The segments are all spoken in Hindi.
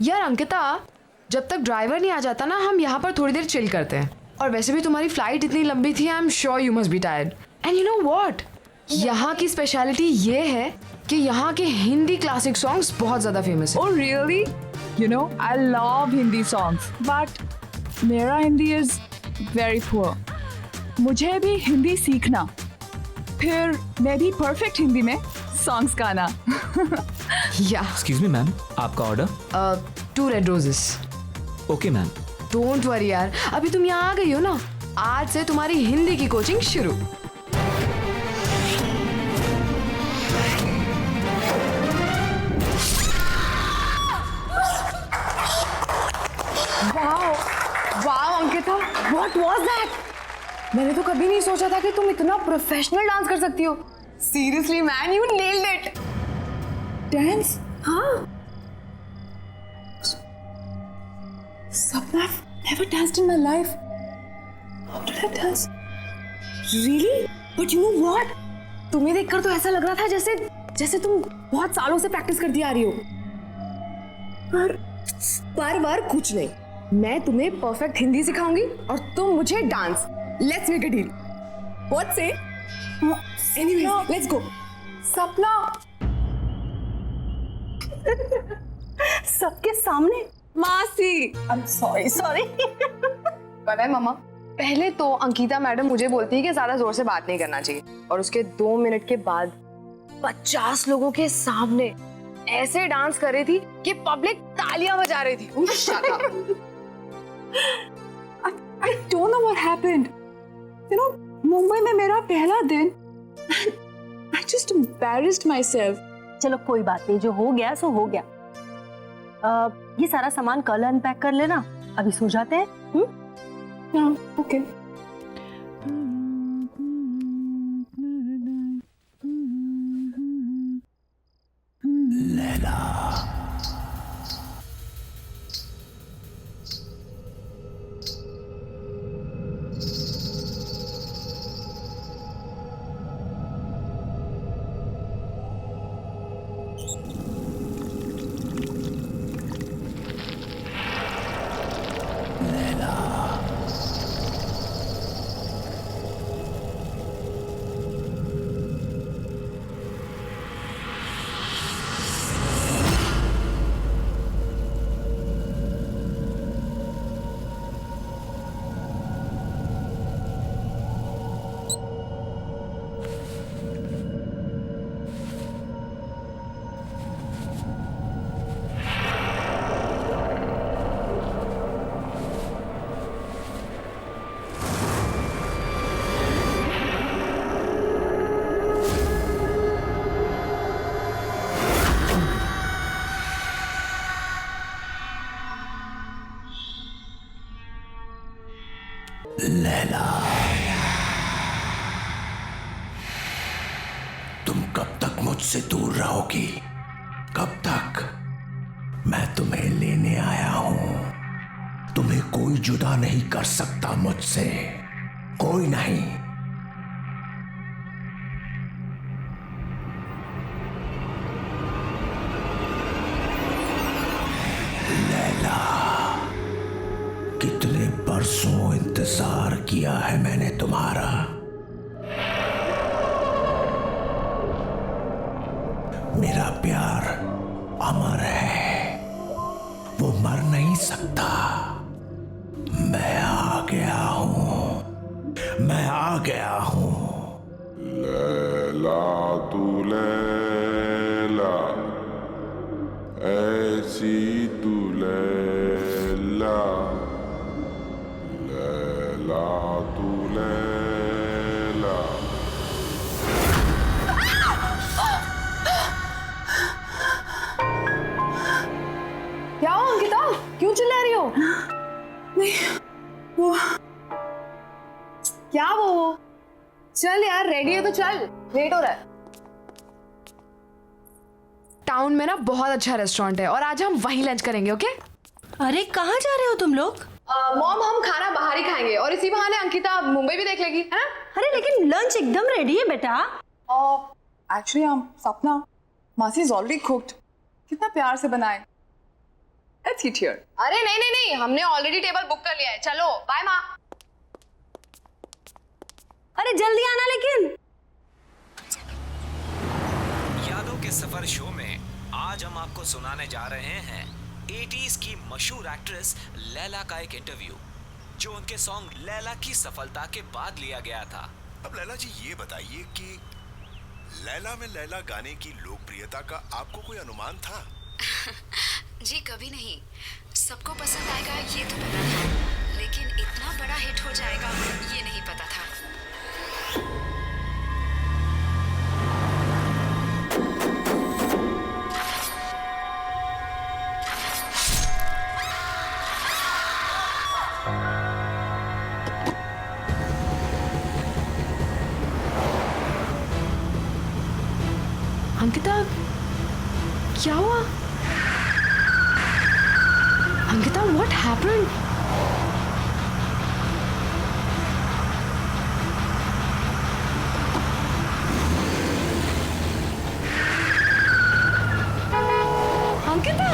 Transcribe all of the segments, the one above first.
यार अंकिता, जब तक ड्राइवर नहीं आ जाता ना, हम यहाँ पर थोड़ी देर चिल करते हैं। और वैसे भी तुम्हारी फ्लाइट इतनी लंबी थी, I am sure you must be tired. And you know what, यहाँ की स्पेशलिटी ये है कि यहाँ के हिंदी क्लासिक सॉन्ग्स बहुत ज्यादा फेमस है। Oh really? You know, I love Hindi songs, but मेरा हिंदी is very poor. मुझे भी हिंदी सीखना, फिर मैं भी परफेक्ट हिंदी में सॉन्ग्स गाना। या एक्सक्यूज मी मैम, आपका order? 2 red roses. Okay ma'am. Don't worry यार, अभी तुम यहाँ आ गई हो ना, आज से तुम्हारी हिंदी की कोचिंग शुरू। Wow Ankita, what was that? मैंने तो कभी नहीं सोचा था कि तुम इतना प्रोफेशनल डांस कर सकती हो। Seriously man, you nailed it. Dance? हाँ। Sapna, I've never danced in my life. How did I dance? Really? But you know what? तुम्हें देखकर तो ऐसा लग रहा था जैसे तुम बहुत सालों से प्रैक्टिस करती आ रही हो। पर कुछ नहीं, मैं तुम्हें परफेक्ट हिंदी सिखाऊंगी और तुम मुझे dance. Let's make a deal. What say? Anyways, let's go. सपना, सबके सामने? मासी, I'm sorry. पता है मामा, पहले तो अंकिता मैडम मुझे बोलती है कि ज्यादा जोर से बात नहीं करना चाहिए, और उसके 2 मिनट के बाद 50 लोगों के सामने ऐसे डांस कर रही थी कि पब्लिक तालियां बजा रही थी। Shut up. I don't know what happened. You know, Mumbai में मेरा पहला दिन, I just embarrassed myself. चलो कोई बात नहीं, जो हो गया सो हो गया। ये सारा सामान कल अनपैक कर लेना, अभी सो जाते हैं। ओके। लैला, लैला, तुम कब तक मुझसे दूर रहोगी? कब तक? मैं तुम्हें लेने आया हूं। तुम्हें कोई जुदा नहीं कर सकता मुझसे, कोई नहीं। लैला, कितने बरसों इंतजार किया है मैंने तुम्हारा। मेरा प्यार अमर है, वो मर नहीं सकता। मैं आ गया हूं, मैं आ गया हूं। लैला तू लैला, ऐसी तू लैला, लैला तू लैला। क्या हो अंकिता, क्यों चिल्ला रही हो? नहीं, वो क्या वो? चल यार, रेडी है तो चल, लेट हो रहा है। टाउन में ना बहुत अच्छा रेस्टोरेंट है और आज हम वहीं लंच करेंगे। ओके? अरे कहाँ जा रहे हो तुम लोग? मॉम, हम खाना बाहर ही खाएंगे और इसी बहाने अंकिता मुंबई भी देख लेगी, है ना? अरे लेकिन लंच एकदम रेडी है बेटा। Actually, सपना, मासी इज ऑलरेडी कुक्ड। कितना प्यार से बनाए। Let's eat here. अरे नहीं नहीं नहीं, हमने ऑलरेडी टेबल बुक कर लिया है, चलो बाय माँ। अरे जल्दी आना लेकिन। यादों के सफर शो में आज हम आपको सुनाने जा रहे हैं 80s की मशहूर एक्ट्रेस लैला का एक इंटरव्यू, जो उनके सॉन्ग लैला की सफलता के बाद लिया गया था। अब लैला जी ये बताइए कि लैला में लैला गाने की लोकप्रियता का आपको कोई अनुमान था? जी कभी नहीं। सबको पसंद आएगा ये तो पता था, लेकिन इतना बड़ा हिट हो जाएगा ये नहीं पता था। अंकिता, क्या हुआ? Ankita, what happened? Ankita!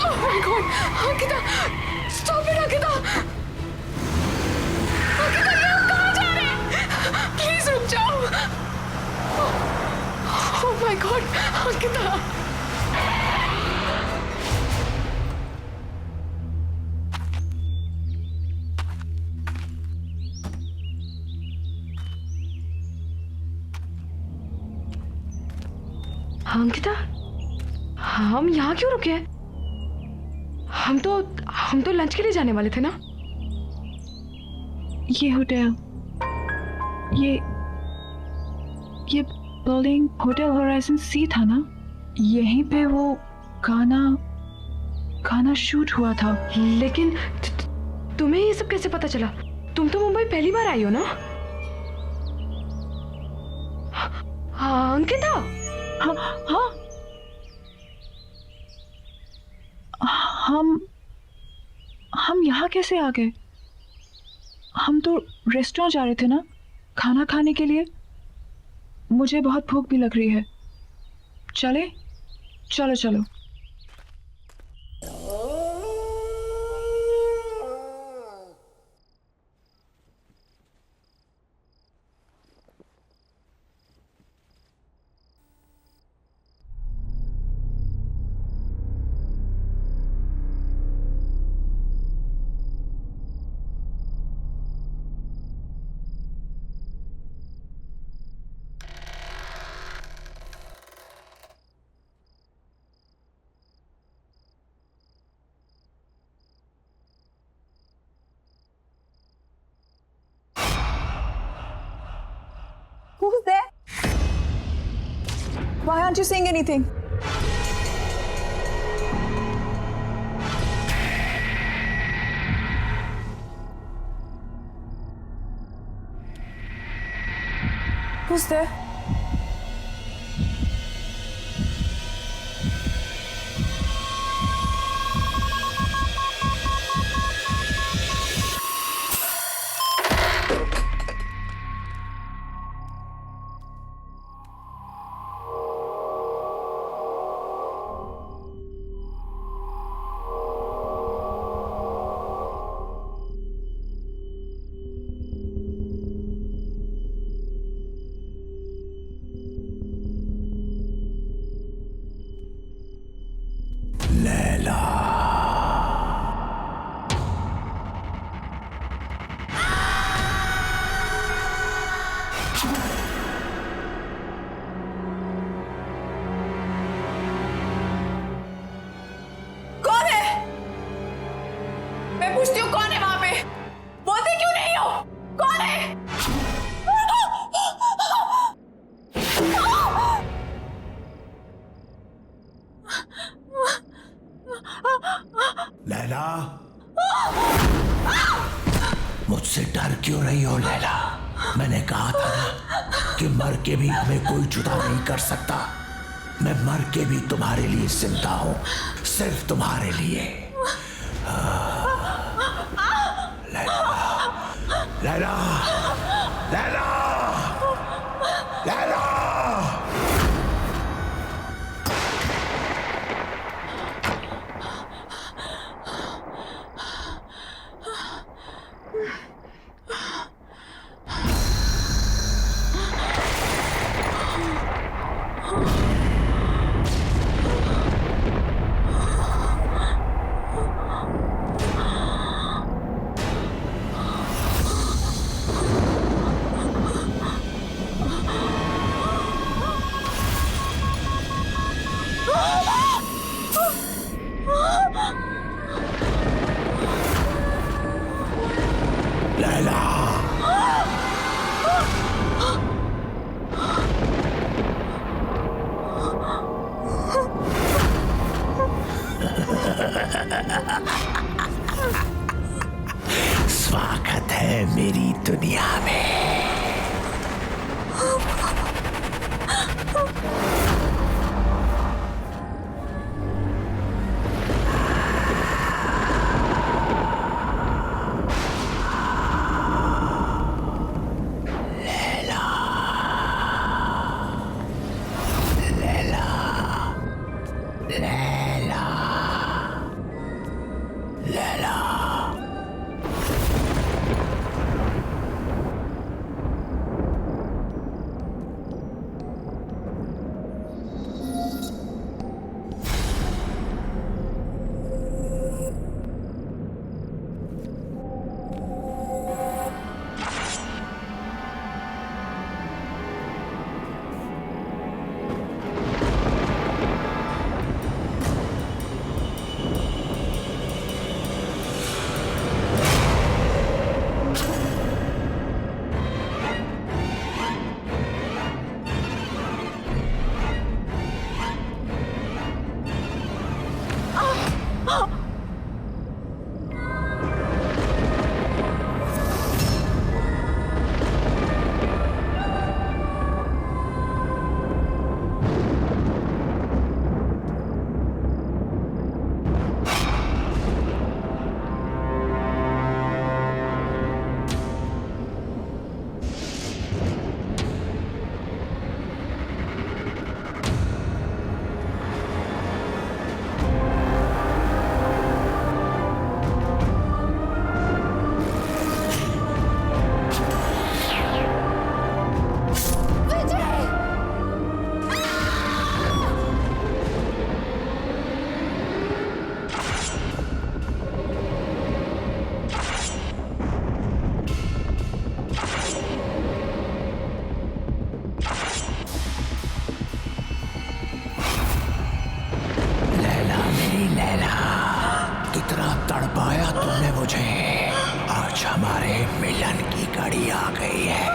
Oh my God! Ankita! Stop it, Ankita! Ankita, ये आप कहाँ जा रहे हैं? Please रुक जाओ! Oh my God! Ankita! Ankita, हम यहाँ क्यों रुके हैं? हम तो लंच के लिए जाने वाले थे ना? ये होटल, ये बिल्डिंग होटल होराइजन सी था ना? यहीं पे वो गाना शूट हुआ था। लेकिन तुम्हें ये सब कैसे पता चला? तुम तो मुंबई पहली बार आई हो ना? हाँ अंकिता। हाँ हम यहाँ कैसे आ गए? हम तो रेस्टोरेंट जा रहे थे ना खाना खाने के लिए। मुझे बहुत भूख भी लग रही है। चले? चलो चलो। Who's there? Why aren't you saying anything? Who's there? पूछती हूँ कौन है वहां पे? बोलते क्यों नहीं हो? कौन है? लैला, मुझसे डर क्यों रही हो लैला? मैंने कहा था ना कि मर के भी हमें कोई जुदा नहीं कर सकता। मैं मर के भी तुम्हारे लिए जिंदा हूं, सिर्फ तुम्हारे लिए। लैला, लैला, लैला, लैला। लैला, स्वागत है मेरी दुनिया में। तड़पाया तुमने मुझे। आज हमारे मिलन की घड़ी आ गई है।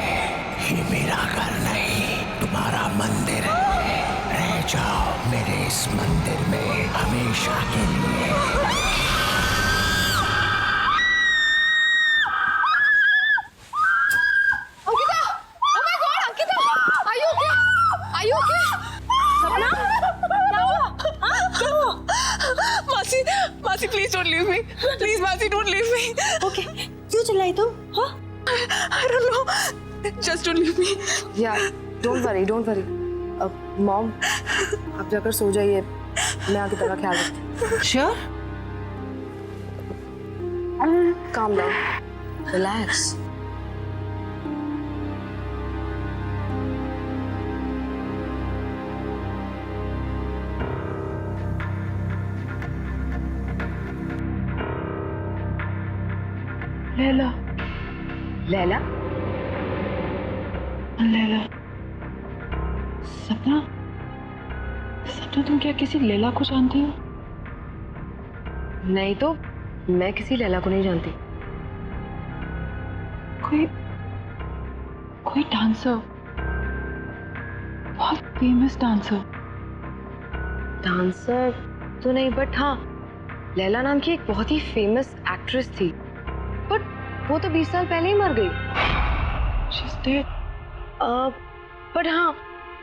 ये मेरा घर नहीं, तुम्हारा मंदिर है। रह जाओ मेरे इस मंदिर में हमेशा के लिए। मासी please don't leave me, please मासी डोंट लीव मी। ओके, क्यों चिल्लाई तुम? हाँ? I don't know, just don't leave me. Yeah, don't worry, don't worry. Mom, आप जाकर सो जाइए, मैं आगे तेरा ख्याल रखती हूँ। Sure? Calm down, relax. Laila, Laila? Laila, सपना, सपना तुम क्या किसी लैला को जानती हो? नहीं तो मैं किसी लैला को नहीं जानती। कोई डांसर, बहुत फेमस डांसर। डांसर तो नहीं, बट हाँ, लैला नाम की एक बहुत ही फेमस एक्ट्रेस थी, बट वो तो 20 साल पहले ही मर गई। She's dead. बट हाँ,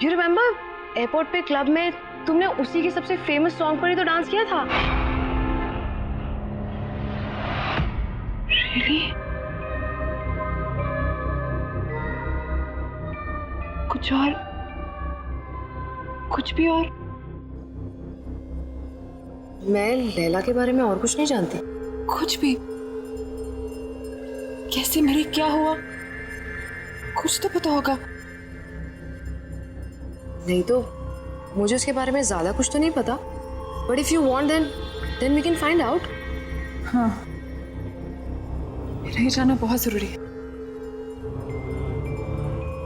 यू रिमेम्बर एयरपोर्ट पे क्लब में तुमने उसी की सबसे फेमस सॉन्ग पर ही तो डांस किया था। Really? कुछ और, कुछ भी और? मैं लैला के बारे में और कुछ नहीं जानती। कुछ भी? कैसे मरी, क्या हुआ, कुछ तो पता होगा। नहीं तो मुझे उसके बारे में ज्यादा कुछ तो नहीं पता, but if you want then we can find out. हाँ, मेरा ये जानना बहुत जरूरी है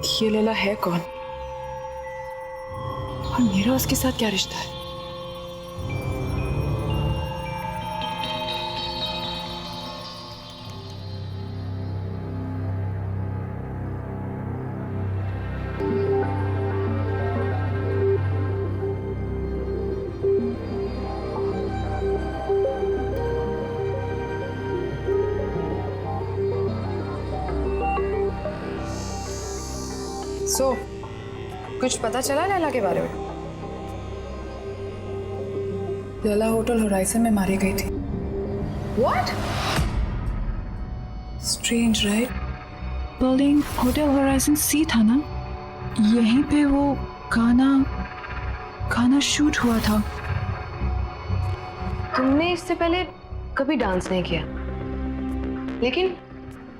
कि ये लैला है कौन और मेरा उसके साथ क्या रिश्ता है। सो कुछ पता चला लैला के बारे में? लैला होटल होराइजन में मारी गई थी। What? Strange right? Building hotel horizon सी था ना, यहीं पे वो गाना शूट हुआ था। तुमने इससे पहले कभी डांस नहीं किया,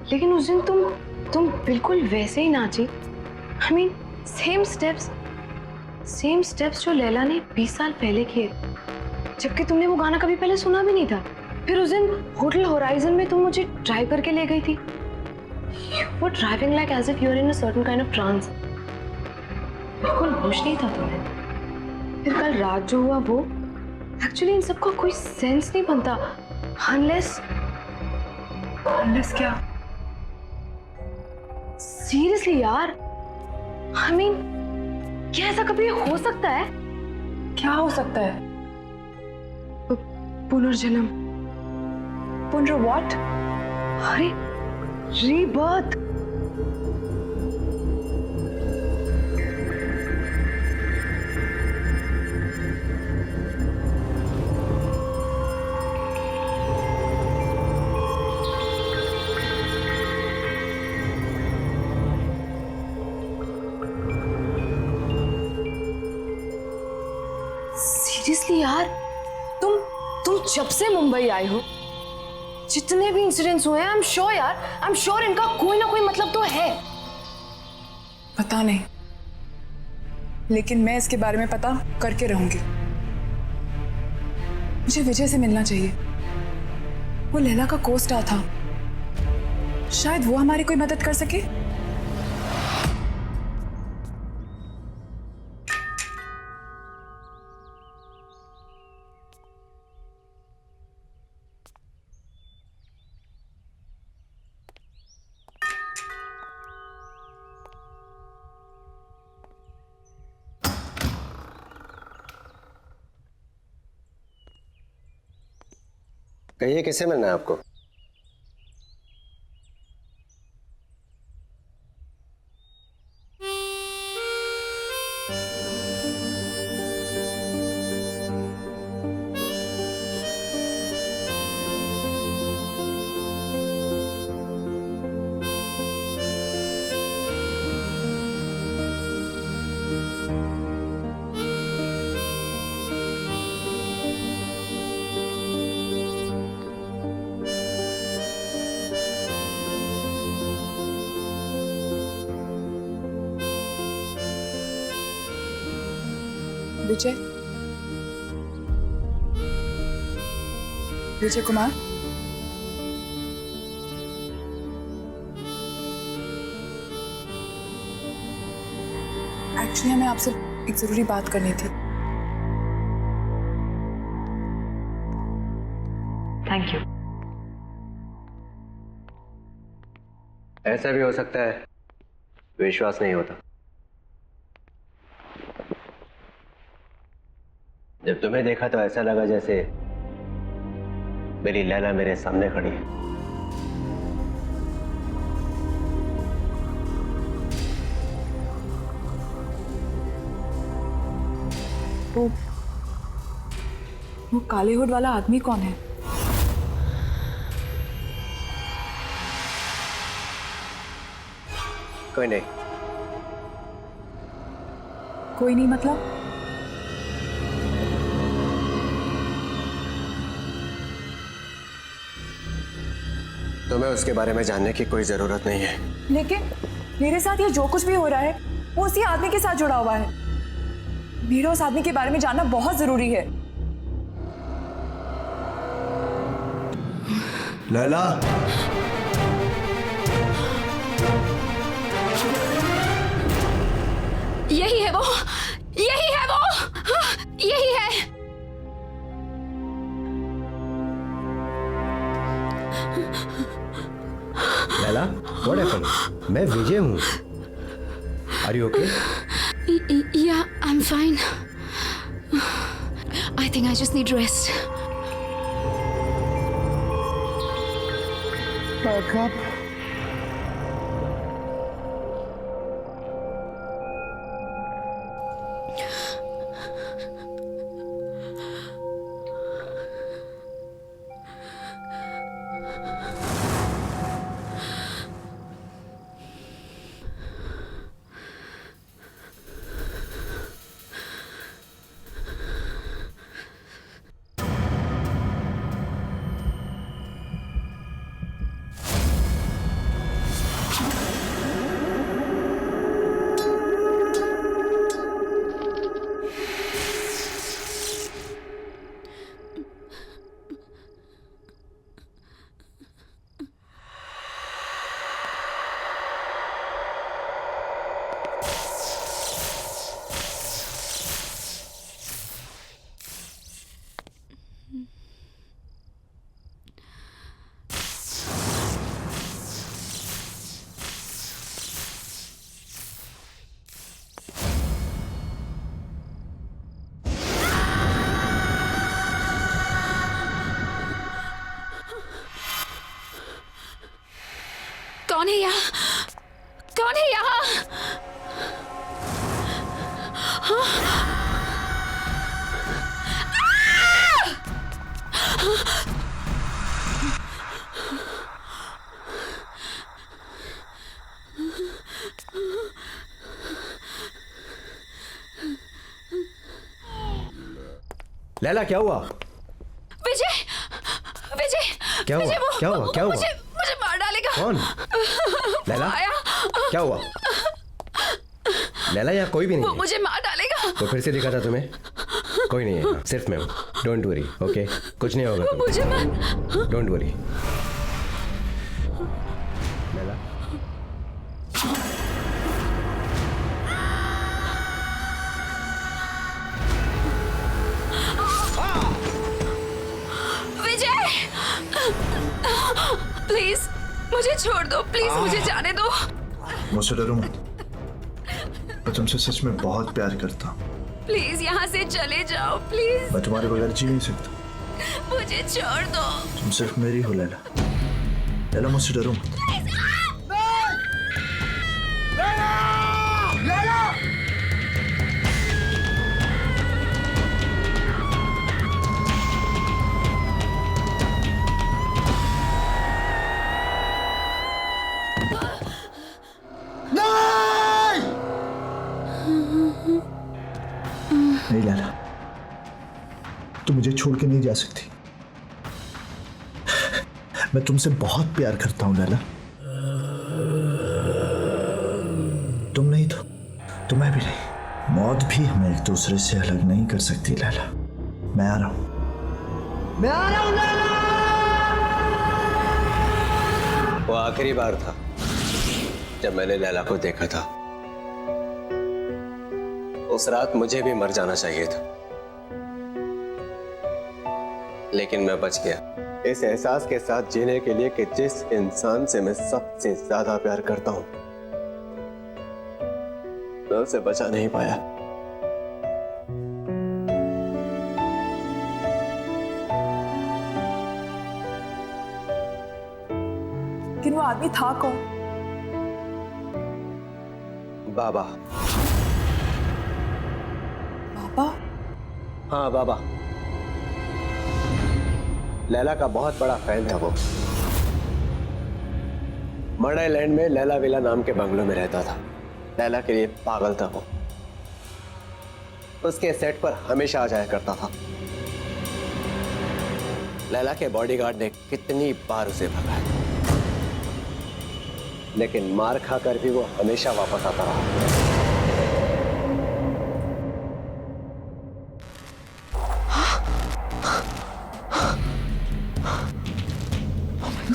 लेकिन उस दिन तुम बिल्कुल वैसे ही नाची। I mean, सेम स्टेप्स जो लैला ने 20 साल पहले किए, जबकि तुमने वो गाना कभी पहले सुना भी नहीं था। फिर उस दिन होटल होराइजन में तुम मुझे ड्राइव करके ले गई थी। You were driving like as if you were in a certain kind of trance. बिल्कुल होश नहीं था तुम्हें। फिर कल रात जो हुआ वो, एक्चुअली इन सबका कोई सेंस नहीं बनता unless क्या? सीरियसली यार, I mean, क्या ऐसा कभी हो सकता है? क्या हो सकता है? पुनर्जन्म। पुनर व्हाट? अरे रीबर्थ। सीरियसली यार, तुम जब से मुंबई आए हो, जितने भी इंसिडेंट्स हुए हैं, आई एम श्योर इनका कोई ना कोई मतलब तो है। पता नहीं, लेकिन मैं इसके बारे में पता करके रहूंगी। मुझे विजय से मिलना चाहिए। वो लैला का को-स्टार था, शायद वो हमारी कोई मदद कर सके। कहिए, किससे मिलना है आपको? विजय कुमार, एक्चुअली हमें आपसे एक जरूरी बात करनी थी। Thank you. ऐसा भी हो सकता है विश्वास नहीं होता। जब तुम्हें देखा तो ऐसा लगा जैसे मेरी लैला मेरे सामने खड़ी है। वो काले हुड वाला आदमी कौन है? कोई नहीं। कोई नहीं मतलब? तुम्हें उसके बारे में जानने की कोई जरूरत नहीं है। लेकिन मेरे साथ ये जो कुछ भी हो रहा है वो उसी आदमी के साथ जुड़ा हुआ है। मेरा उस आदमी के बारे में जानना बहुत जरूरी है। लैला, यही है वो, यही है वो, यही है। Laila, what happened? मैं विजय हूँ। Are you okay? Yeah, I'm fine. I think I just need rest. Wake up. कौन है यहाँ? कौन है यहाँ? लैला, क्या हुआ? विजय, विजय, क्या हुआ? विजय, क्या हुआ? क्या हुआ? मुझे मार डालेगा। कौन? लैला, आया। क्या हुआ? लैला, यहाँ कोई भी नहीं वो है। मुझे मार डालेगा। वो फिर से दिखा था तुम्हें? कोई नहीं है यहाँ, सिर्फ मैं हूँ। Don't worry, okay? कुछ नहीं होगा तुम्हें। मुझे मार। Don't worry. Laila, Vijay, please मुझे छोड़ दो, प्लीज मुझे जाने दो। मुझसे डरो मत, मैं तुमसे सच में बहुत प्यार करता हूँ। प्लीज यहाँ से चले जाओ, प्लीज। मैं तुम्हारे बगैर जी नहीं सकता। मुझे छोड़ दो। तुम सिर्फ मेरी हो लैला। लैला, मुझसे डरो मत। नहीं लैला, तुम मुझे छोड़ के नहीं जा सकती। मैं तुमसे बहुत प्यार करता हूं लैला। तुम नहीं तो मैं भी नहीं। मौत भी हमें एक दूसरे से अलग नहीं कर सकती लैला। मैं आ रहा हूं, मैं आ रहा हूं लैला। वो आखिरी बार था जब मैंने लैला को देखा था। उस रात मुझे भी मर जाना चाहिए था, लेकिन मैं बच गया इस एहसास के साथ जीने के लिए कि जिस इंसान से मैं सबसे ज्यादा प्यार करता हूं, मैं उसे बचा नहीं पाया। लेकिन वो आदमी था कौन? बाबा। बाबा? हाँ, बाबा। लैला का बहुत बड़ा फैन था वो। मर्डर लैंड में लैला विला नाम के बंगलों में रहता था। लैला के लिए पागल था वो। उसके सेट पर हमेशा आ जाया करता था। लैला के बॉडीगार्ड ने कितनी बार उसे भगाया, लेकिन मार खाकर भी वो हमेशा वापस आता रहा।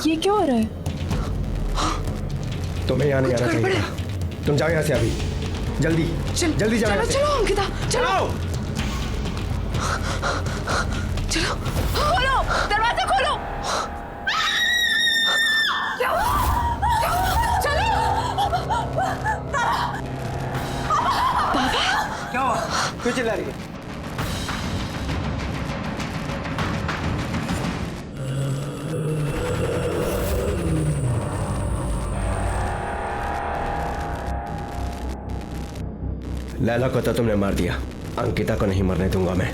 ये क्या हो रहा है? तुम्हें यहाँ नहीं आना चाहिए था। तुम जाओ यहाँ से अभी, जल्दी जल्दी जाओ यहाँ से। चलो अंकिता, चलो चलो, खोलो, दरवाजा खोलो। क्या हुआ? क्यों चिल्ला रही है? लैला को तो तुमने मार दिया, अंकिता को नहीं मरने दूंगा मैं।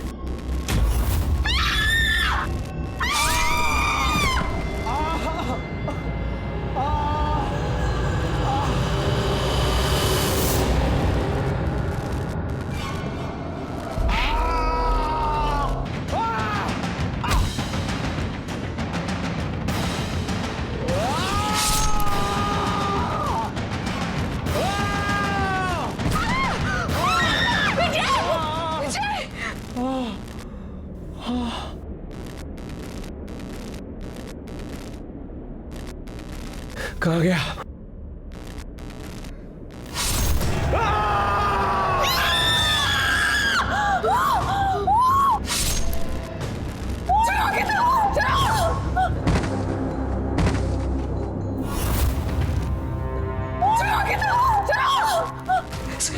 कहाँ गया?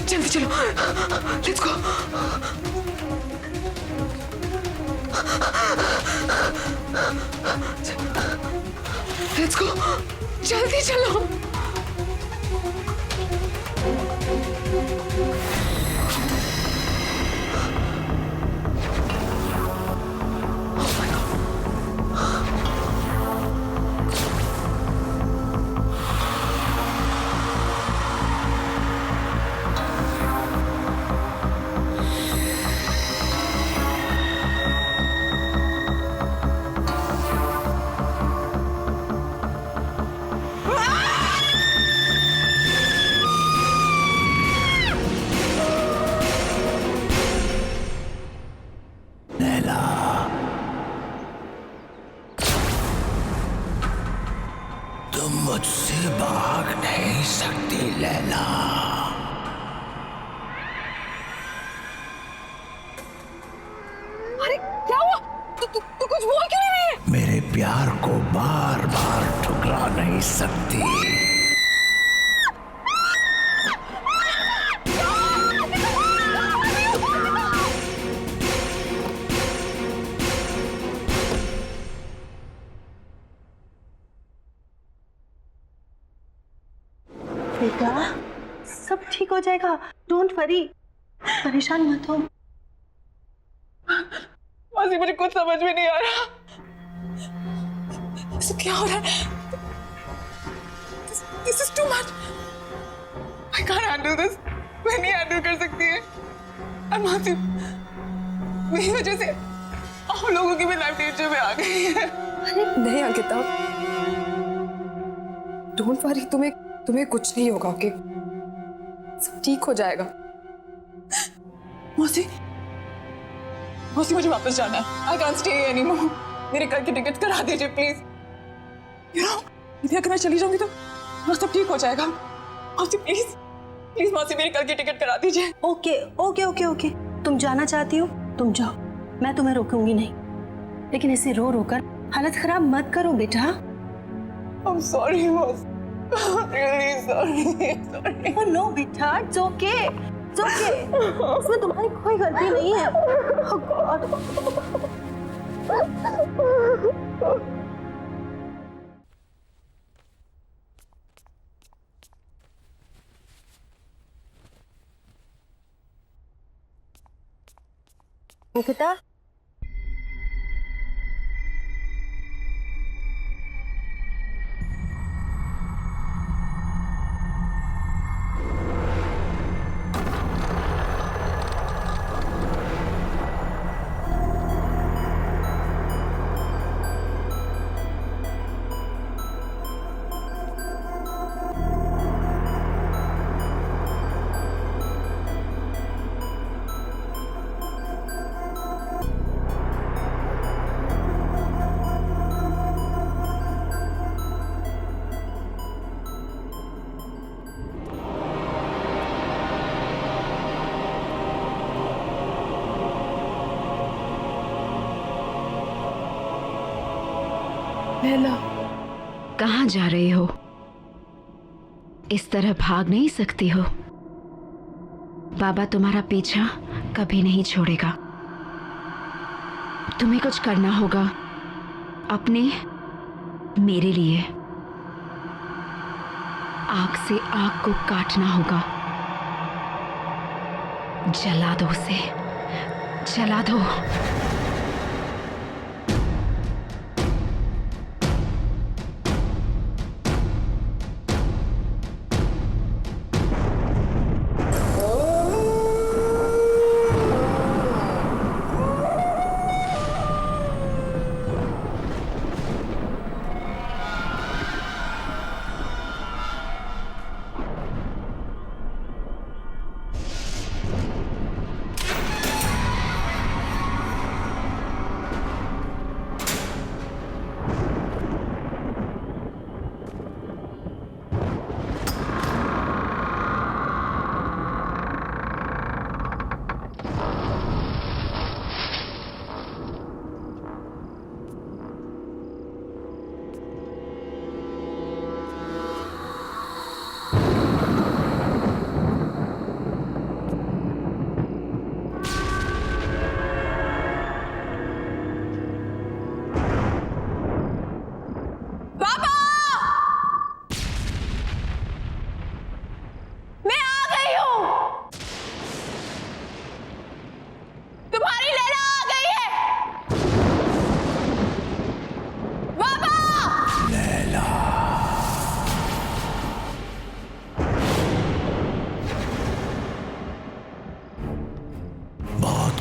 जल्दी चलो, लेट्स गो। लेट्स गो, जल्दी चलो। तुम मुझसे भाग नहीं सकती लैला। अरे क्या हुआ? तू कुछ बोल क्यों नहीं रही है? मेरे प्यार को बार बार ठुकरा नहीं सकती। बेटा सब ठीक हो जाएगा, डोंट वरी, परेशान मत हो। मासी मुझे कुछ समझ में नहीं आ रहा। सब क्या हो रहा है? This is too much. I can't handle this. मैं नहीं हैंडल कर सकती है। और मासी मेरी वजह से आप लोगों की भी लाइफ डेंजर में आ गई है। नहीं अंकिता, डोंट वरी, तुम्हें कुछ नहीं होगा, ओके? सब ठीक हो जाएगा। मौसी मुझे वापस जाना है। I can't stay anymore. मेरे घर की टिकट करा दीजिए प्लीज। यदि अगर मैं चली जाऊंगी तो सब ठीक हो जाएगा। मौसी प्लीज मौसी मेरे घर की टिकट करा दीजिए। ओके, तुम जाना चाहती हो तुम जाओ, मैं तुम्हें रोकूंगी नहीं, लेकिन ऐसे रो रो कर हालत खराब मत करो बेटा। I'm sorry मौसी, really sorry. Oh no बेटा, it's okay. इसमें तुम्हारी कोई गलती नहीं है। Oh God. अंकिता, लैला, कहाँ जा रही हो? इस तरह भाग नहीं सकती हो। बाबा तुम्हारा पीछा कभी नहीं छोड़ेगा। तुम्हें कुछ करना होगा अपने, मेरे लिए। आग से आग को काटना होगा। जला दो उसे, जला दो।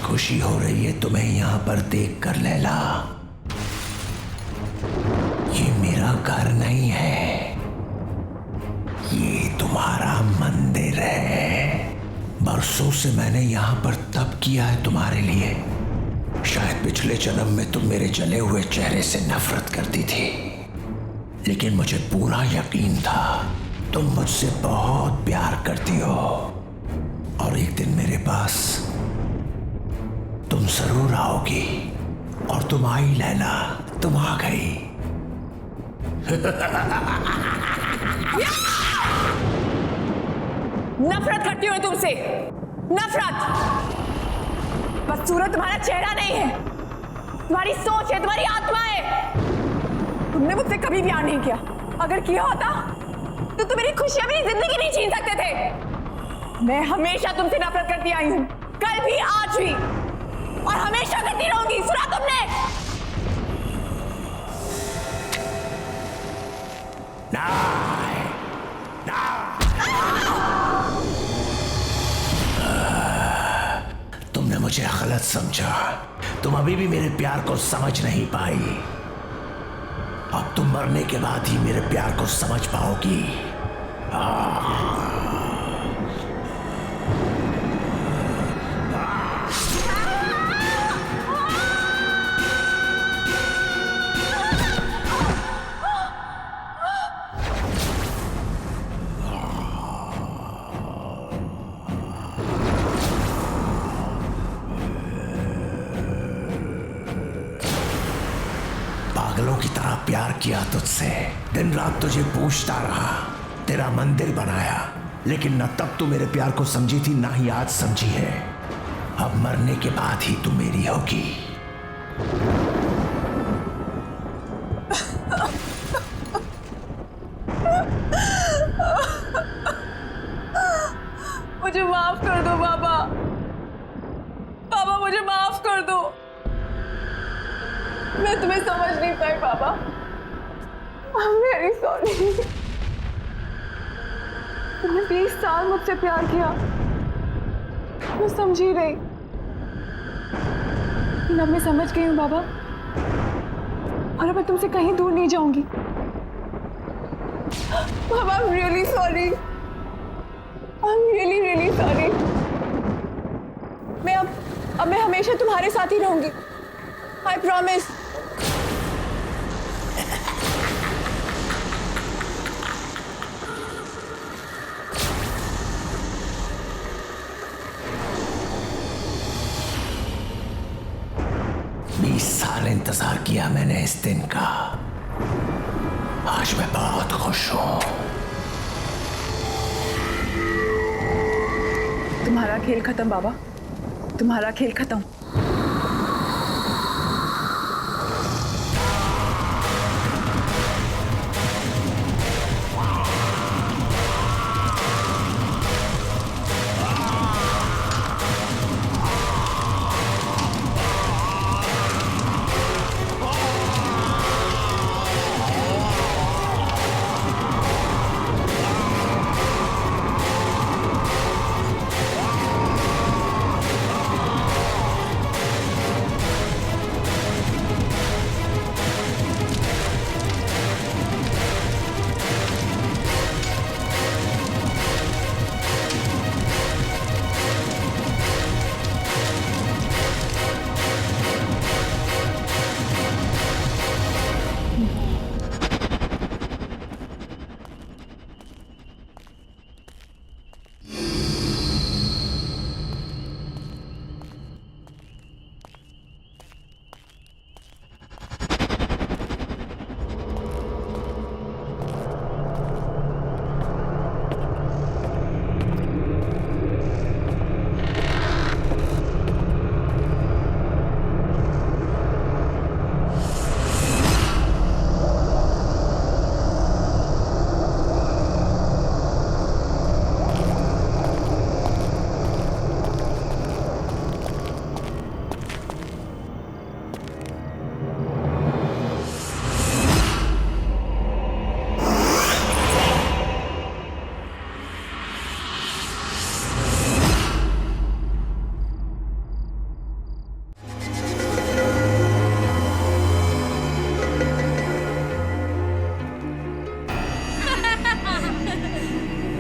खुशी हो रही है तुम्हें यहां पर देखकर लैला। ये मेरा घर नहीं है, ये तुम्हारा मंदिर है। बरसों से मैंने यहां पर तप किया है तुम्हारे लिए। शायद पिछले जन्म में तुम मेरे जले हुए चेहरे से नफरत करती थी, लेकिन मुझे पूरा यकीन था तुम मुझसे बहुत प्यार करती हो और एक दिन मेरे पास तुम जरूर आओगी। और तुम आई लैला, तुम आ गई। नफरत करती हूँ तुमसे, नफरत। बदसूरत तुम्हारा चेहरा नहीं है, तुम्हारी सोच है, तुम्हारी आत्मा है। तुमने मुझसे कभी प्यार नहीं किया। अगर किया होता तो तुम मेरी खुशियां, मेरी जिंदगी नहीं छीन सकते थे। मैं हमेशा तुमसे नफरत करती आई हूं, कल भी, आज भी, और हमेशा करती रहूंगी। सुना तुमने? तुमने मुझे गलत समझा। तुम अभी भी मेरे प्यार को समझ नहीं पाई। अब तुम मरने के बाद ही मेरे प्यार को समझ पाओगी। पागलों की तरह प्यार किया तुझसे, दिन रात तुझे पूछता रहा, तेरा मंदिर बनाया, लेकिन न तब तू मेरे प्यार को समझी थी, ना ही आज समझी है। अब मरने के बाद ही तू मेरी होगी। मुझे माफ कर दो बाबा। बाबा मुझे माफ कर दो। मैं तुम्हें समझ नहीं पाई बाबा। I'm very sorry। तुमने 20 साल मुझसे प्यार किया, मैं समझी रही, लेकिन अब मैं समझ गई हूँ बाबा, और अब मैं तुमसे कहीं दूर नहीं जाऊंगी। बाबा I'm really sorry। I'm really really sorry। मैं हमेशा तुम्हारे साथ ही रहूंगी। I promise। साल इंतजार किया मैंने इस दिन का। आज मैं बहुत खुश हूं। तुम्हारा खेल खत्म बाबा, तुम्हारा खेल खत्म।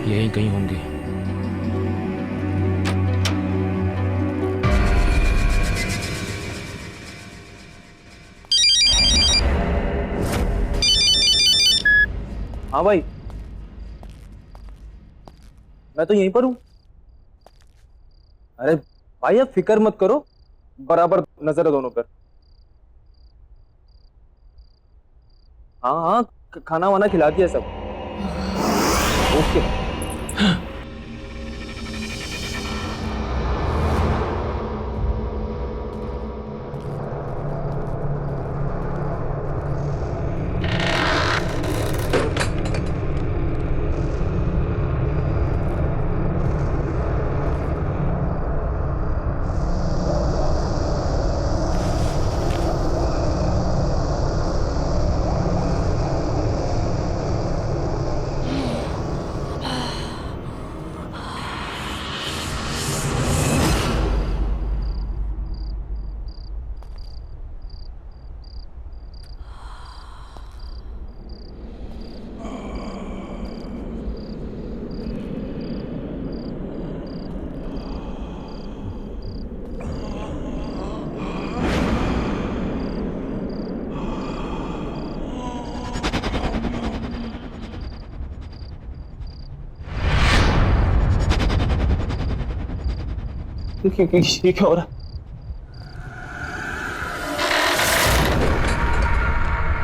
यहीं कहीं होंगे। हाँ भाई, मैं तो यहीं पर हूँ। अरे भाई आप फिक्र मत करो, बराबर नजर है दोनों पर। हाँ हाँ, खाना वाना खिला दिया सब। ओके। ये क्या हो रहा है?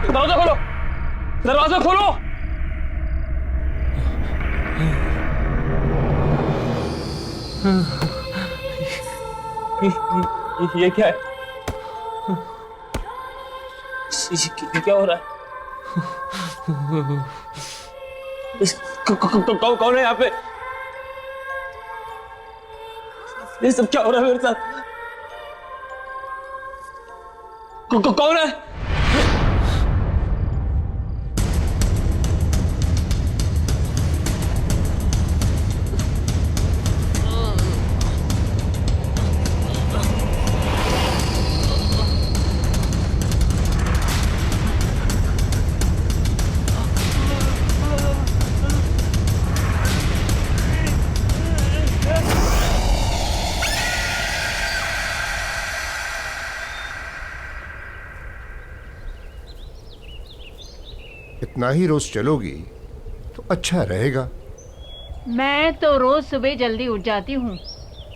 दरवाजा खोलो, दरवाजा खोलो। ये क्या है? ये क्या हो रहा है? कौन है यहाँ पे? ये सब क्या हो रहा है मेरे साथ? कौन है? इतना ही रोज चलोगी तो अच्छा रहेगा। मैं तो रोज सुबह जल्दी उठ जाती हूँ,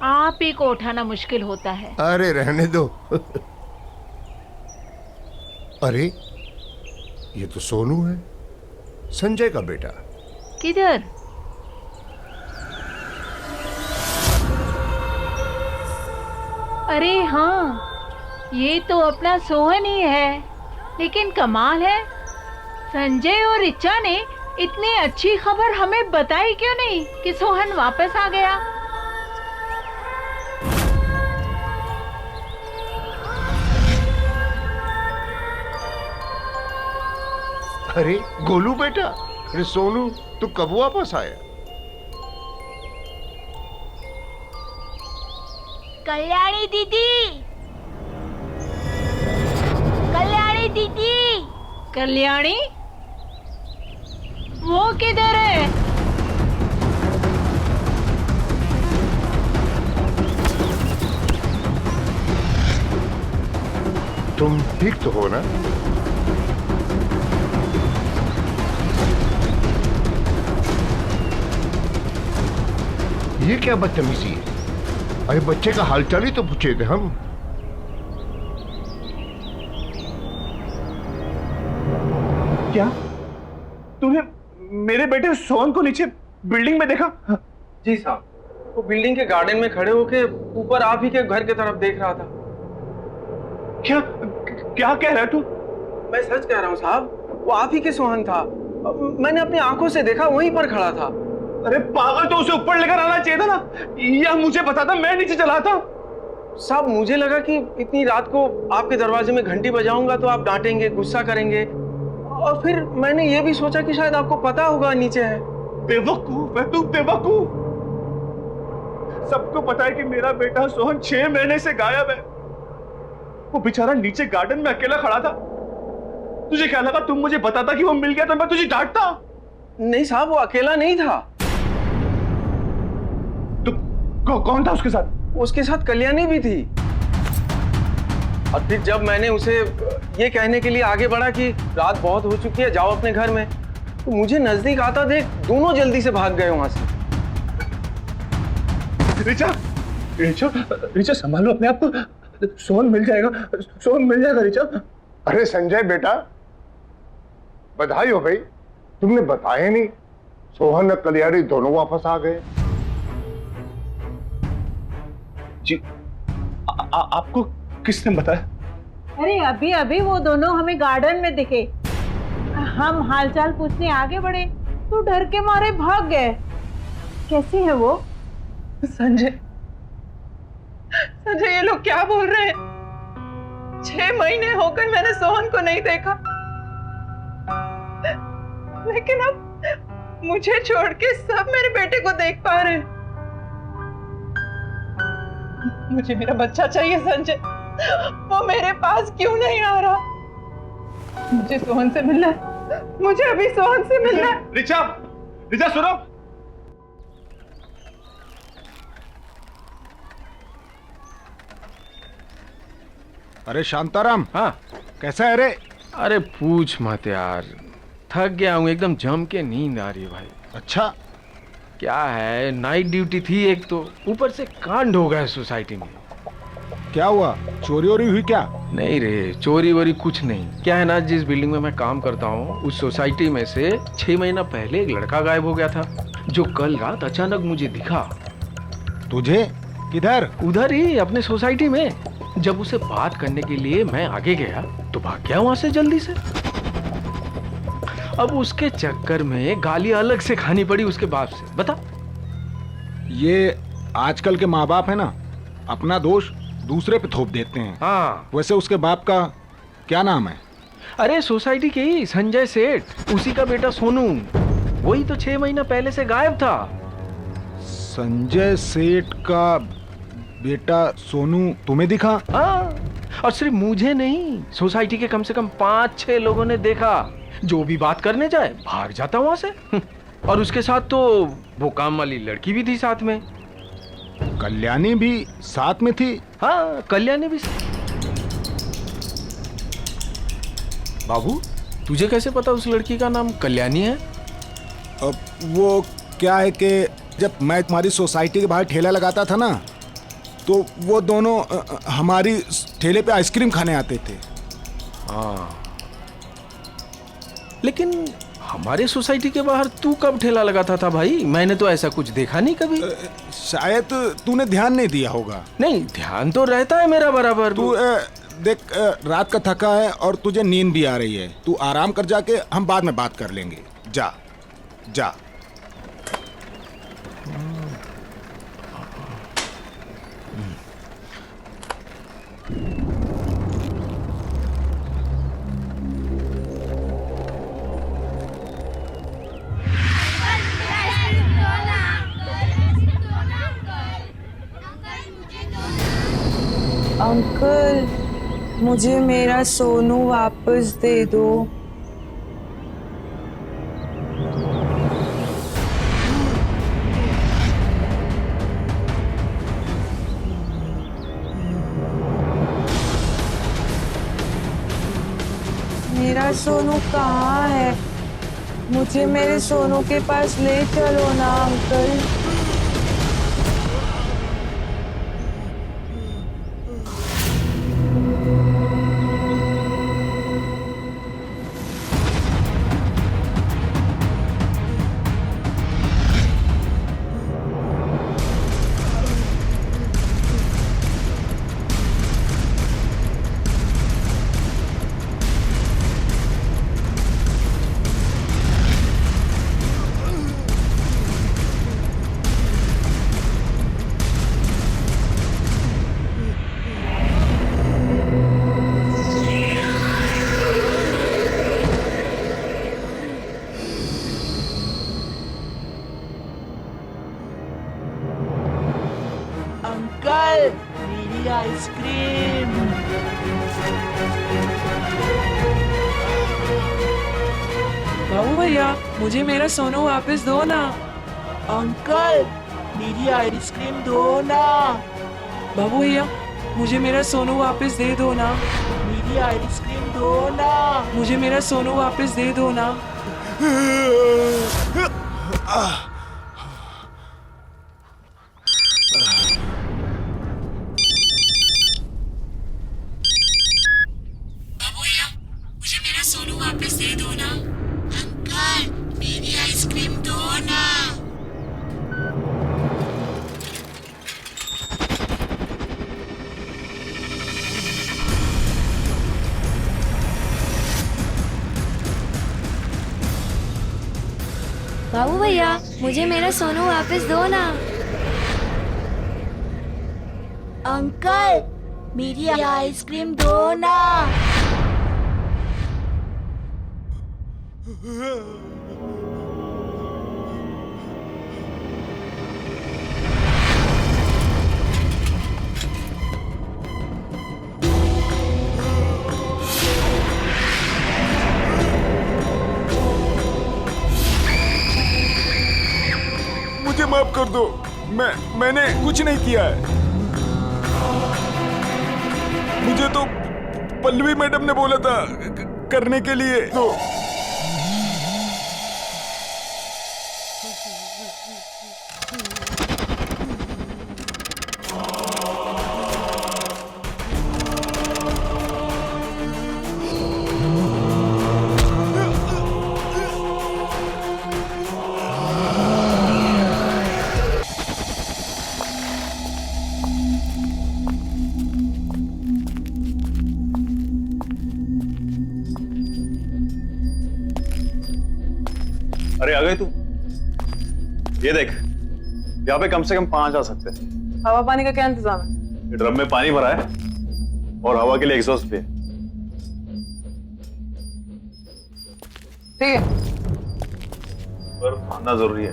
आप ही को उठाना मुश्किल होता है। अरे रहने दो। अरे ये तो सोनू है। संजय का बेटा। किधर? अरे हाँ, ये तो अपना सोहन ही है। लेकिन कमाल है, संजय और ऋचा ने इतनी अच्छी खबर हमें बताई क्यों नहीं कि सोहन वापस आ गया? अरे गोलू बेटा, अरे सोनू, तू कब वापस आया? कल्याणी दीदी, कल्याणी दीदी। कल्याणी? वो किधर है? तुम ठीक तो हो ना? ये क्या बदतमीजी है? अरे बच्चे का हालचाल ही तो पूछे थे हम। क्या तूने मेरे बेटे सोहन को नीचे बिल्डिंग में देखा? जी साहब, वो बिल्डिंग के गार्डन में खड़े होके ऊपर आप ही के घर की तरफ देख रहा था। क्या क्या कह रहा है तू? मैं सच कह रहा हूँ साहब, वो आप ही के सोहन था। मैंने अपनी आंखों से देखा, वहीं पर खड़ा था। अरे पागल, तो उसे ऊपर लेकर आना चाहिए था ना, या मुझे बताता, मैं नीचे चला था। साहब मुझे लगा कि इतनी रात को आपके दरवाजे में घंटी बजाऊंगा तो आप डांटेंगे, गुस्सा करेंगे, और फिर मैंने ये भी सोचा कि शायद आपको पता होगा नीचे है। बेवकूफ है तू, बेवकूफ। सबको पता है कि मेरा बेटा सोहन 6 महीने से गायब है। वो बेचारा नीचे गार्डन में अकेला खड़ा था। तुझे क्या लगा तुम मुझे बताता कि वो मिल गया तो मैं तुझे डांटता? नहीं साहब, वो अकेला नहीं था। तो कौन था उसके साथ? उसके साथ कल्याणी भी थी। और फिर जब मैंने उसे ये कहने के लिए आगे बढ़ा कि रात बहुत हो चुकी है, जाओ अपने घर में, तो मुझे नजदीक आता देख दोनों जल्दी से भाग गए वहां से। रिचा, रिचा, रिचा संभालो अपने आप को, सोहन मिल जाएगा, सोहन मिल जाएगा रिचा। अरे संजय बेटा, बधाई हो भाई, तुमने बताया नहीं। सोहन और कल्याणी दोनों वापस आ गए। जी, आपको किसने बताया? अरे अभी अभी वो दोनों हमें गार्डन में दिखे। हम हालचाल पूछने आगे बढ़े तो डर के मारे भाग गए। कैसी है वो? संजय, संजय, ये लोग क्या बोल रहे हैं? 6 महीने हो गए मैंने सोहन को नहीं देखा, लेकिन अब मुझे छोड़ के सब मेरे बेटे को देख पा रहे हैं। मुझे मेरा बच्चा चाहिए संजय, वो मेरे पास क्यों नहीं आ रहा? मुझे सोहन से मिलना है, मुझे अभी सोहन से मिलना है। रिचा, रिचा सुनो। अरे शांताराम, हाँ कैसा है रे? अरे पूछ मत यार, थक गया हूँ, एकदम जम के नींद आ रही है भाई। अच्छा क्या है, नाइट ड्यूटी थी एक तो, ऊपर से कांड हो गया सोसाइटी में। क्या हुआ, चोरी वोरी हुई क्या? नहीं रे, चोरी वोरी कुछ नहीं। क्या है ना, जिस बिल्डिंग में मैं काम करता हूँ उस सोसाइटी में से 6 महीना पहले एक लड़का गायब हो गया था, जो कल रात अचानक मुझे दिखा। तुझे? किधर? उधर ही, अपने सोसाइटी में। जब उसे बात करने के लिए मैं आगे गया तो भाग गया वहां से जल्दी से। अब उसके चक्कर में गाली अलग से खानी पड़ी उसके बाप से। बता, ये आजकल के माँ बाप है ना, अपना दोष दूसरे पे थोप देते हैं। हाँ। वैसे उसके बाप का क्या नाम है? अरे सोसाइटी के ही संजय सेठ, उसी का बेटा सोनू। वही तो 6 महीना पहले से गायब था। संजय सेठ का बेटा सोनू तुम्हें दिखा? हाँ, और सिर्फ मुझे नहीं, सोसाइटी के कम से कम 5-6 लोगों ने देखा। जो भी बात करने जाए भाग जाता वहां से। और उसके साथ तो वो काम वाली लड़की भी थी साथ में। कल्याणी भी साथ में थी? हाँ, कल्याणी भी। बाबू, तुझे कैसे पता उस लड़की का नाम कल्याणी है? अब वो क्या है कि जब मैं तुम्हारी सोसाइटी के बाहर ठेला लगाता था ना, तो वो दोनों हमारी ठेले पे आइसक्रीम खाने आते थे। हाँ, लेकिन हमारे सोसाइटी के बाहर तू कब ठेला लगाता था भाई? मैंने तो ऐसा कुछ देखा नहीं कभी। शायद तूने ध्यान नहीं दिया होगा। नहीं, ध्यान तो रहता है मेरा बराबर। तू देख, रात का थका है और तुझे नींद भी आ रही है। तू आराम कर, जाके हम बाद में बात कर लेंगे। जा जा। अंकल, मुझे मेरा सोनू वापस दे दो। मेरा सोनू कहाँ है? मुझे मेरे सोनू के पास ले चलो ना अंकल। अंकल, मेरी आइसक्रीम। बाबू भैया, मुझे मेरा सोनू वापस दो ना। अंकल, मेरी आइसक्रीम दो ना। बाबू भैया, मुझे मेरा सोनू वापस दे दो ना। मेरी आइसक्रीम दो ना। मुझे मेरा सोनू वापस दे दो ना। मुझे मेरा सोनू वापस दे दो ना। अंकल, मेरी आइसक्रीम दो ना। बाबू भैया, मुझे मेरा सोनू वापस दो ना। अंकल, मेरी आइसक्रीम दो ना। मुझे माफ कर दो। मैंने कुछ नहीं किया है। मुझे तो पल्लवी मैडम ने बोला था करने के लिए। तो अरे आ गए तू? ये देख, यहाँ पे कम से कम 5 आ सकते हैं। हवा पानी का क्या इंतजाम है? ये ड्रम में पानी भरा है और हवा के लिए एग्जॉस्ट भी है। ठीक है। पर मानना जरूरी है।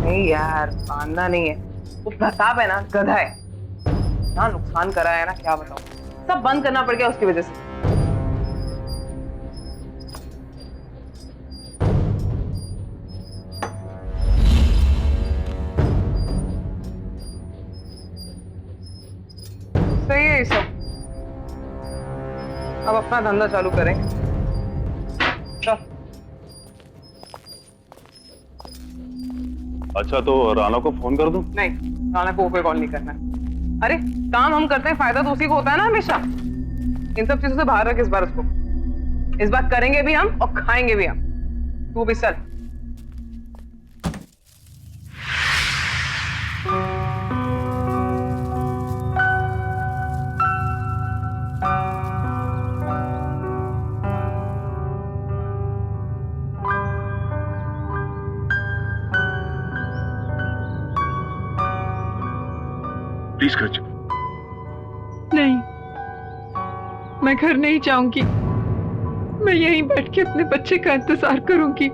नहीं यार, मानना नहीं है। वो प्रताप है ना, गधा है ना, नुकसान करा है ना, क्या बताऊं। सब बंद करना पड़ गया उसकी वजह से। सही है ये सब। अब अपना धंधा चालू करें। चल। अच्छा, तो राना को फोन कर दूं? नहीं, राना को कोई कॉल नहीं करना। अरे काम हम करते हैं, फायदा तो उसी को होता है ना हमेशा। इन सब चीजों से बाहर रख इस बार उसको। इस बार करेंगे भी हम और खाएंगे भी हम। तू भी चल। प्लीज घर चलो। नहीं, मैं घर नहीं जाऊंगी। मैं यहीं बैठ के अपने बच्चे का इंतजार करूंगी।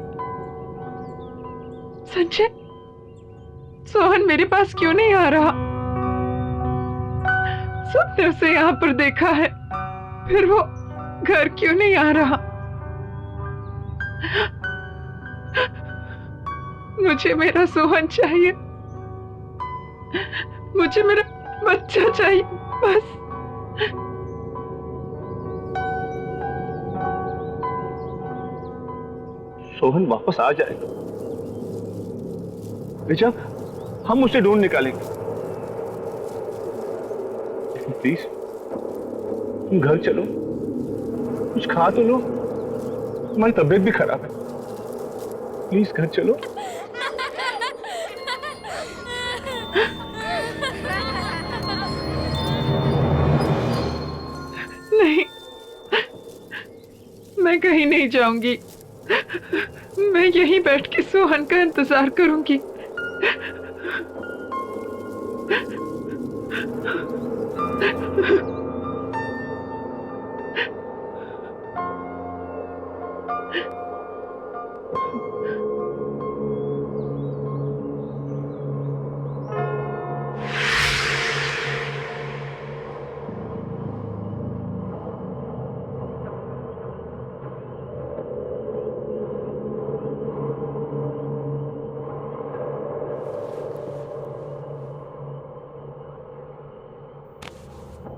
संजय, सोहन मेरे पास क्यों नहीं आ रहा? सबने उसे यहाँ पर देखा है, फिर वो घर क्यों नहीं आ रहा? मुझे मेरा सोहन चाहिए, मुझे मेरा बच्चा चाहिए बस। सोहन वापस आ जाएगा ऋचा, हम उसे ढूंढ निकालेंगे। लेकिन प्लीज तुम घर चलो, कुछ खा तो लो, तुम्हारी तबीयत भी खराब है। प्लीज घर चलो। नहीं, मैं कहीं नहीं जाऊंगी। मैं यहीं बैठ के सोहन का इंतजार करूंगी।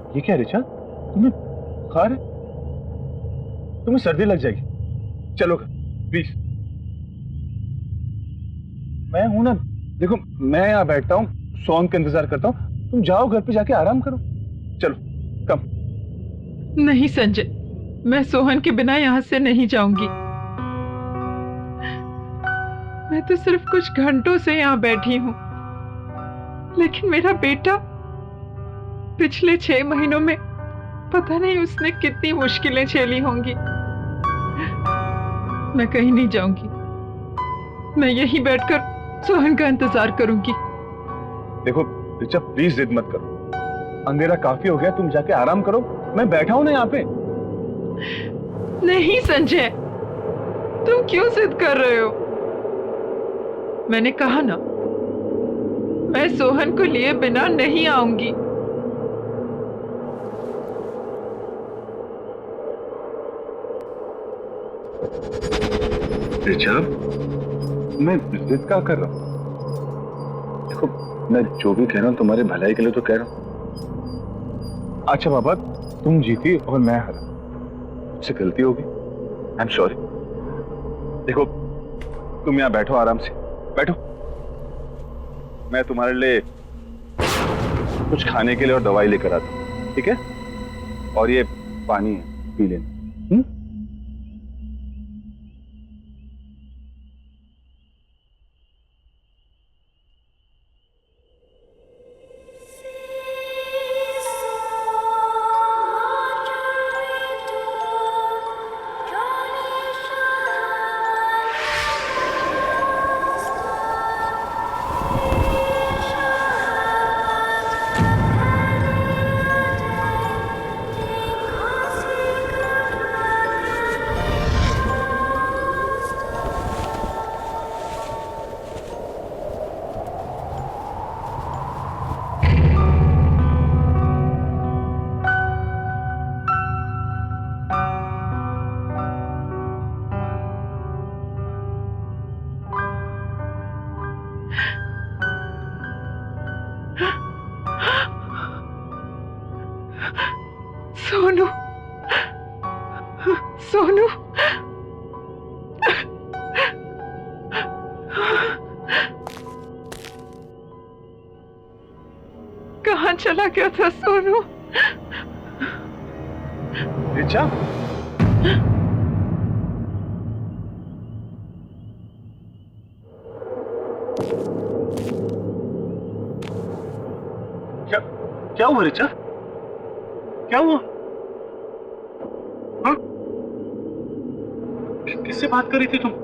ये क्या ऋचा, तुम्हें बुखार है? तुम्हें सर्दी लग जाएगी। चलो प्लीज। मैं हूं ना, देखो मैं यहाँ बैठता हूँ, सोहन का इंतजार करता हूँ। तुम जाओ घर पे जाके आराम करो। चलो कम। नहीं संजय, मैं सोहन के बिना यहाँ से नहीं जाऊंगी। मैं तो सिर्फ कुछ घंटों से यहाँ बैठी हूँ, लेकिन मेरा बेटा पिछले 6 महीनों में पता नहीं उसने कितनी मुश्किलें झेली होंगी। मैं कहीं नहीं जाऊंगी, मैं यहीं बैठकर सोहन का इंतजार करूंगी। देखो ऋचा, प्लीज जिद मत करो, अंधेरा काफी हो गया, तुम जाके आराम करो। मैं बैठा हूं ना यहाँ पे। नहीं संजय, तुम क्यों जिद कर रहे हो? मैंने कहा ना, मैं सोहन को लिए बिना नहीं आऊंगी। ऋचा, मैं जिद क्या कर रहा हूं? देखो मैं जो भी कह रहा हूं तुम्हारे भलाई के लिए तो कह रहा हूं। अच्छा बाबा, तुम जीती और मैं हारा, मुझसे गलती होगी, आई एम सॉरी। देखो तुम यहाँ बैठो, आराम से बैठो। मैं तुम्हारे लिए कुछ खाने के लिए और दवाई लेकर आता हूं, ठीक है? और ये पानी है, पी लेना। सोनू, सोनू, कहाँ चला गया था सोनू? ऋचा, क्या हुआ रिचा? क्या हुआ? हाँ? किससे बात कर रही थी तुम?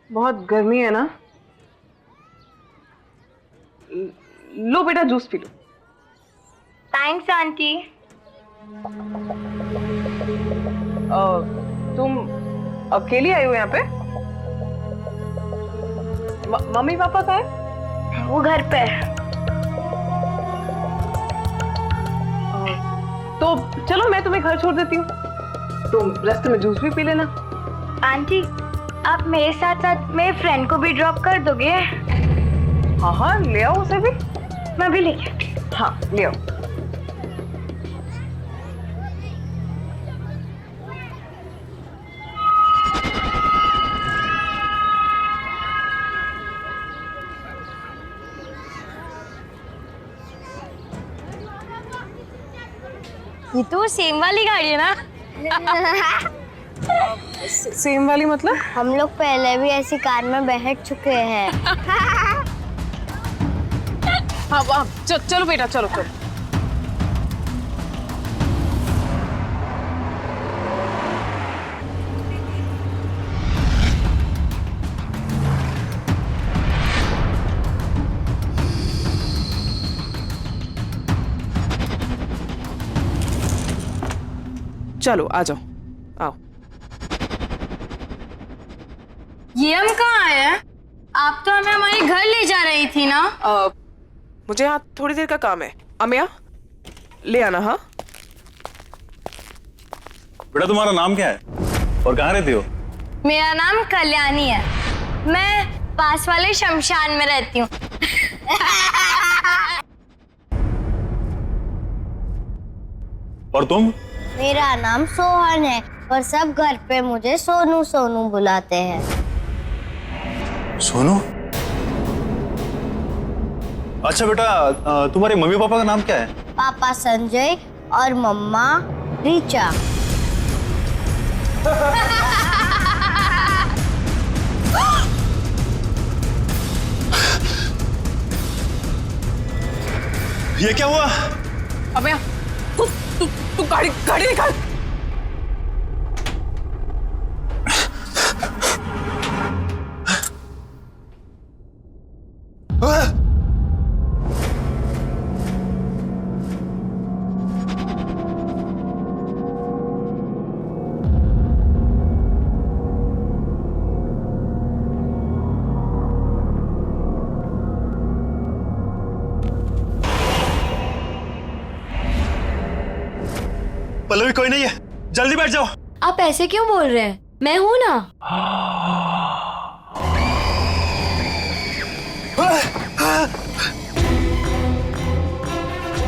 बहुत गर्मी है ना? लो बेटा जूस पी लो। Thanks aunty. तुम अकेली आई हो यहाँ पे? मम्मी पापा कहाँ है? वो घर पे। तो चलो मैं तुम्हें घर छोड़ देती हूँ, तुम रास्ते में जूस भी पी लेना। आंटी आप मेरे साथ साथ मेरे फ्रेंड को भी ड्रॉप कर दोगे? हाँ हाँ ले आओ उसे भी। मैं भी लेके आती हूँ। हाँ ले आओ। ये तो सेम वाली गाड़ी है ना? सेम वाली मतलब? हम लोग पहले भी ऐसी कार में बैठ चुके हैं। हाँ चलो बेटा चलो चलो। चलो आ जाओ, आओ। ये हम कहाँ आए हैं? आप तो हमें हमारे घर ले जा रही थी ना? मुझे यहाँ थोड़ी देर का काम है। अमिया ले आना। हाँ बेटा तुम्हारा नाम क्या है और कहाँ रहती हो? मेरा नाम कल्याणी है, मैं पास वाले शमशान में रहती हूँ। और तुम? मेरा नाम सोहन है और सब घर पे मुझे सोनू सोनू बुलाते हैं। सोनू? अच्छा बेटा तुम्हारे मम्मी पापा का नाम क्या है? पापा संजय और मम्मा रीचा। ये क्या हुआ? अमिया तू गाड़ी निकाल। पल्लवी कोई नहीं है, जल्दी बैठ जाओ। आप ऐसे क्यों बोल रहे हैं? मैं हूं ना।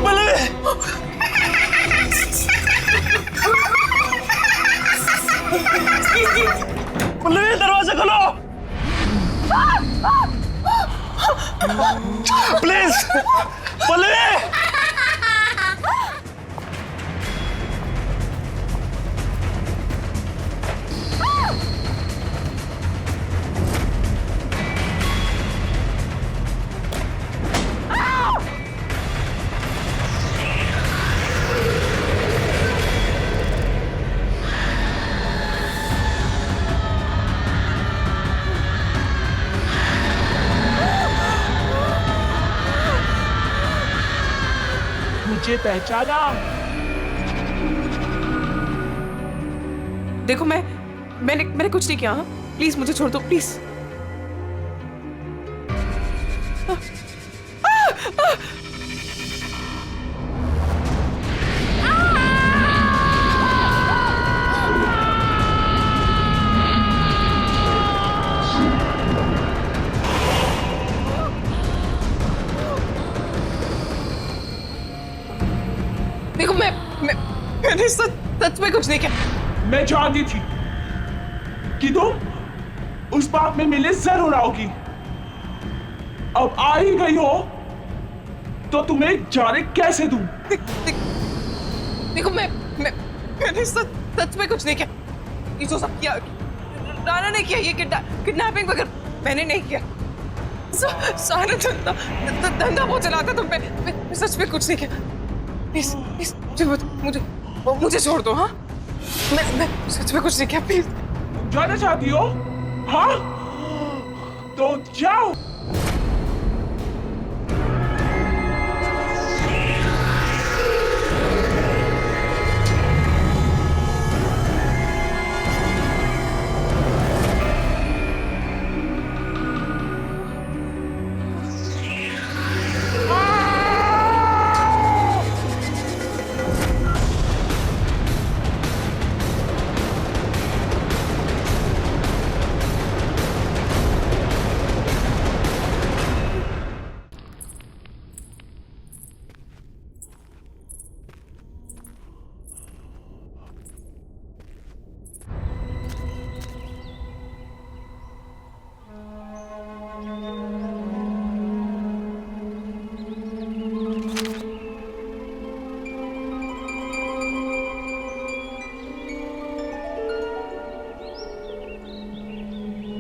पल्लवी! पल्लवी दरवाजा खोलो प्लीज। पल्लवी! मुझे पहचाना? देखो मैंने कुछ नहीं किया। प्लीज मुझे छोड़ दो प्लीज। देखो मैंने सच में कुछ नहीं किया। मैं जानती थी कि तुम उस बात में मिले जरूर आओगी। अब आ ही गई हो तो तुम्हें जाने कैसे दूं? देखो मैंने सच में कुछ नहीं किया। ये जो सब किया राना ने किया, ये किडनैपिंग वगैरह मैंने नहीं किया। सारा धंधा वो चलाता तुम पे। मैं सच में कुछ नहीं किया। प्लीज मुझे छोड़ दो। हाँ मैं सच में कुछ नहीं किया। प्लीज जाना चाहती हो? हाँ तो जाओ।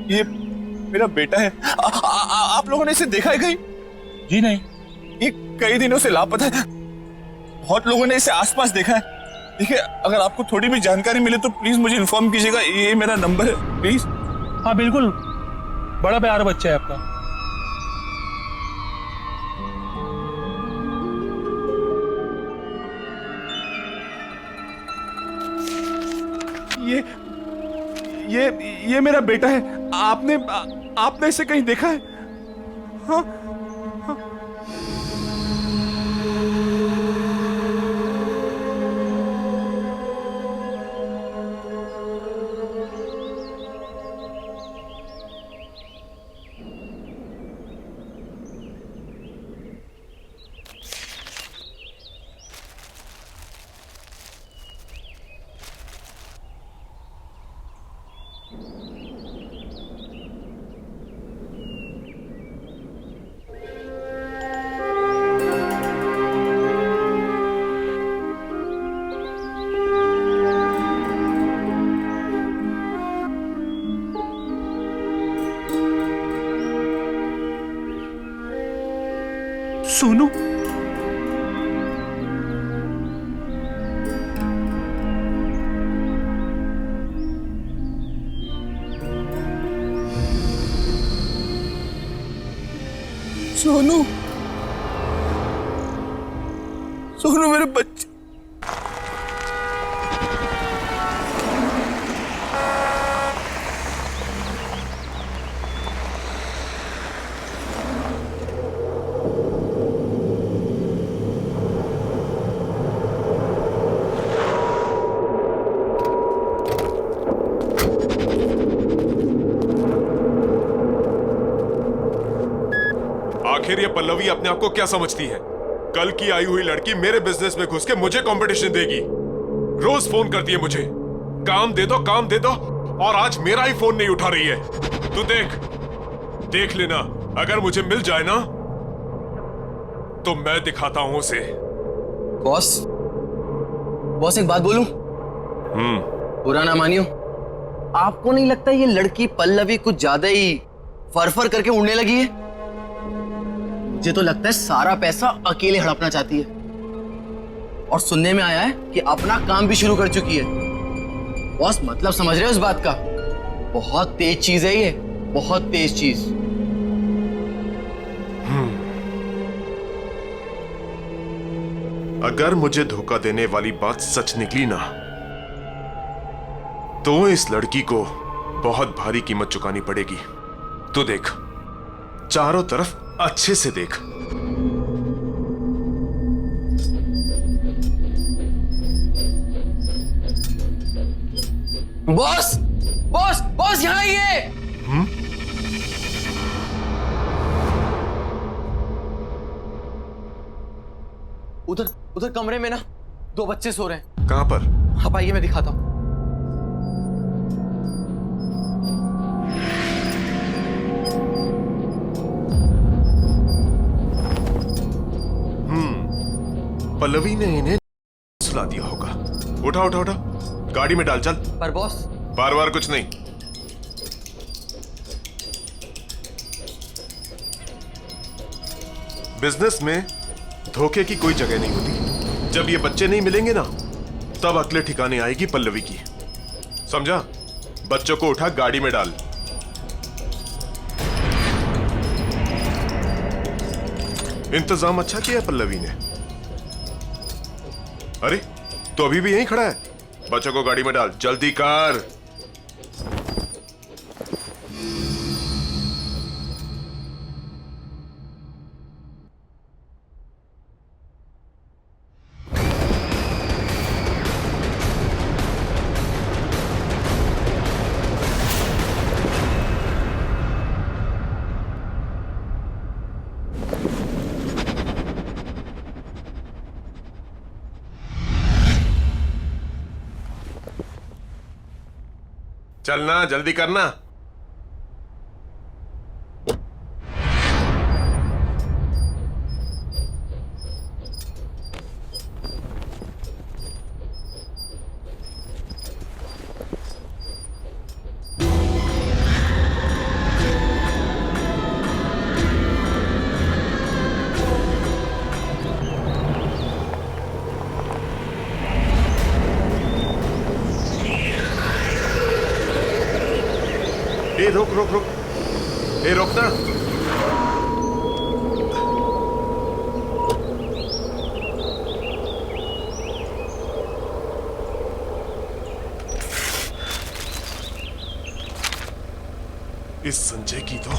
ये मेरा बेटा है। आप लोगों ने इसे देखा है कहीं? जी नहीं। ये कई दिनों से लापता है। बहुत लोगों ने इसे आसपास देखा है। देखिए, अगर आपको थोड़ी भी जानकारी मिले तो प्लीज मुझे इन्फॉर्म कीजिएगा। ये मेरा नंबर है, प्लीज। हाँ बिल्कुल, बड़ा प्यारा बच्चा है आपका। ये मेरा बेटा है। आपने इसे कहीं देखा है? हाँ? हाँ? सोनू, सोनू, सोनू मेरे बच्चे। आखिर ये पल्लवी अपने आप को क्या समझती है? कल की आई हुई लड़की मेरे बिजनेस में घुस के मुझे कंपटीशन देगी। रोज फोन करती है मुझे, काम दे दो काम दे दो, और आज मेरा ही फोन नहीं उठा रही है। तू देख लेना, अगर मुझे मिल जाए ना तो मैं दिखाता हूं उसे। बॉस एक बात बोलूं? बुरा ना मानियो, आपको नहीं लगता ये लड़की पल्लवी कुछ ज्यादा ही फर करके उड़ने लगी है? मुझे तो लगता है सारा पैसा अकेले हड़पना चाहती है, और सुनने में आया है कि अपना काम भी शुरू कर चुकी है। बॉस मतलब समझ रहे हो इस बात का? बहुत तेज चीज है ये, बहुत तेज चीज। अगर मुझे धोखा देने वाली बात सच निकली ना, तो इस लड़की को बहुत भारी कीमत चुकानी पड़ेगी। तू देख, चारों तरफ अच्छे से देख। बॉस बॉस बॉस, यहाँ आइए। उधर उधर कमरे में ना 2 बच्चे सो रहे हैं। कहां पर? आप आइए, मैं दिखाता हूं। पल्लवी ने इन्हें सुला दिया होगा। उठा उठा उठा, गाड़ी में डाल, चल। पर बॉस, बार बार कुछ नहीं। बिजनेस में धोखे की कोई जगह नहीं होती। जब ये बच्चे नहीं मिलेंगे ना, तब अगले ठिकाने आएगी पल्लवी की। समझा? बच्चों को उठा, गाड़ी में डाल। इंतजाम अच्छा किया पल्लवी ने। अरे, तो अभी भी यहीं खड़ा है? बच्चों को गाड़ी में डाल, जल्दी कर। चलना, जल्दी करना। ए, रोक रोक रोक। ए, रोकना। इस संजय की तो,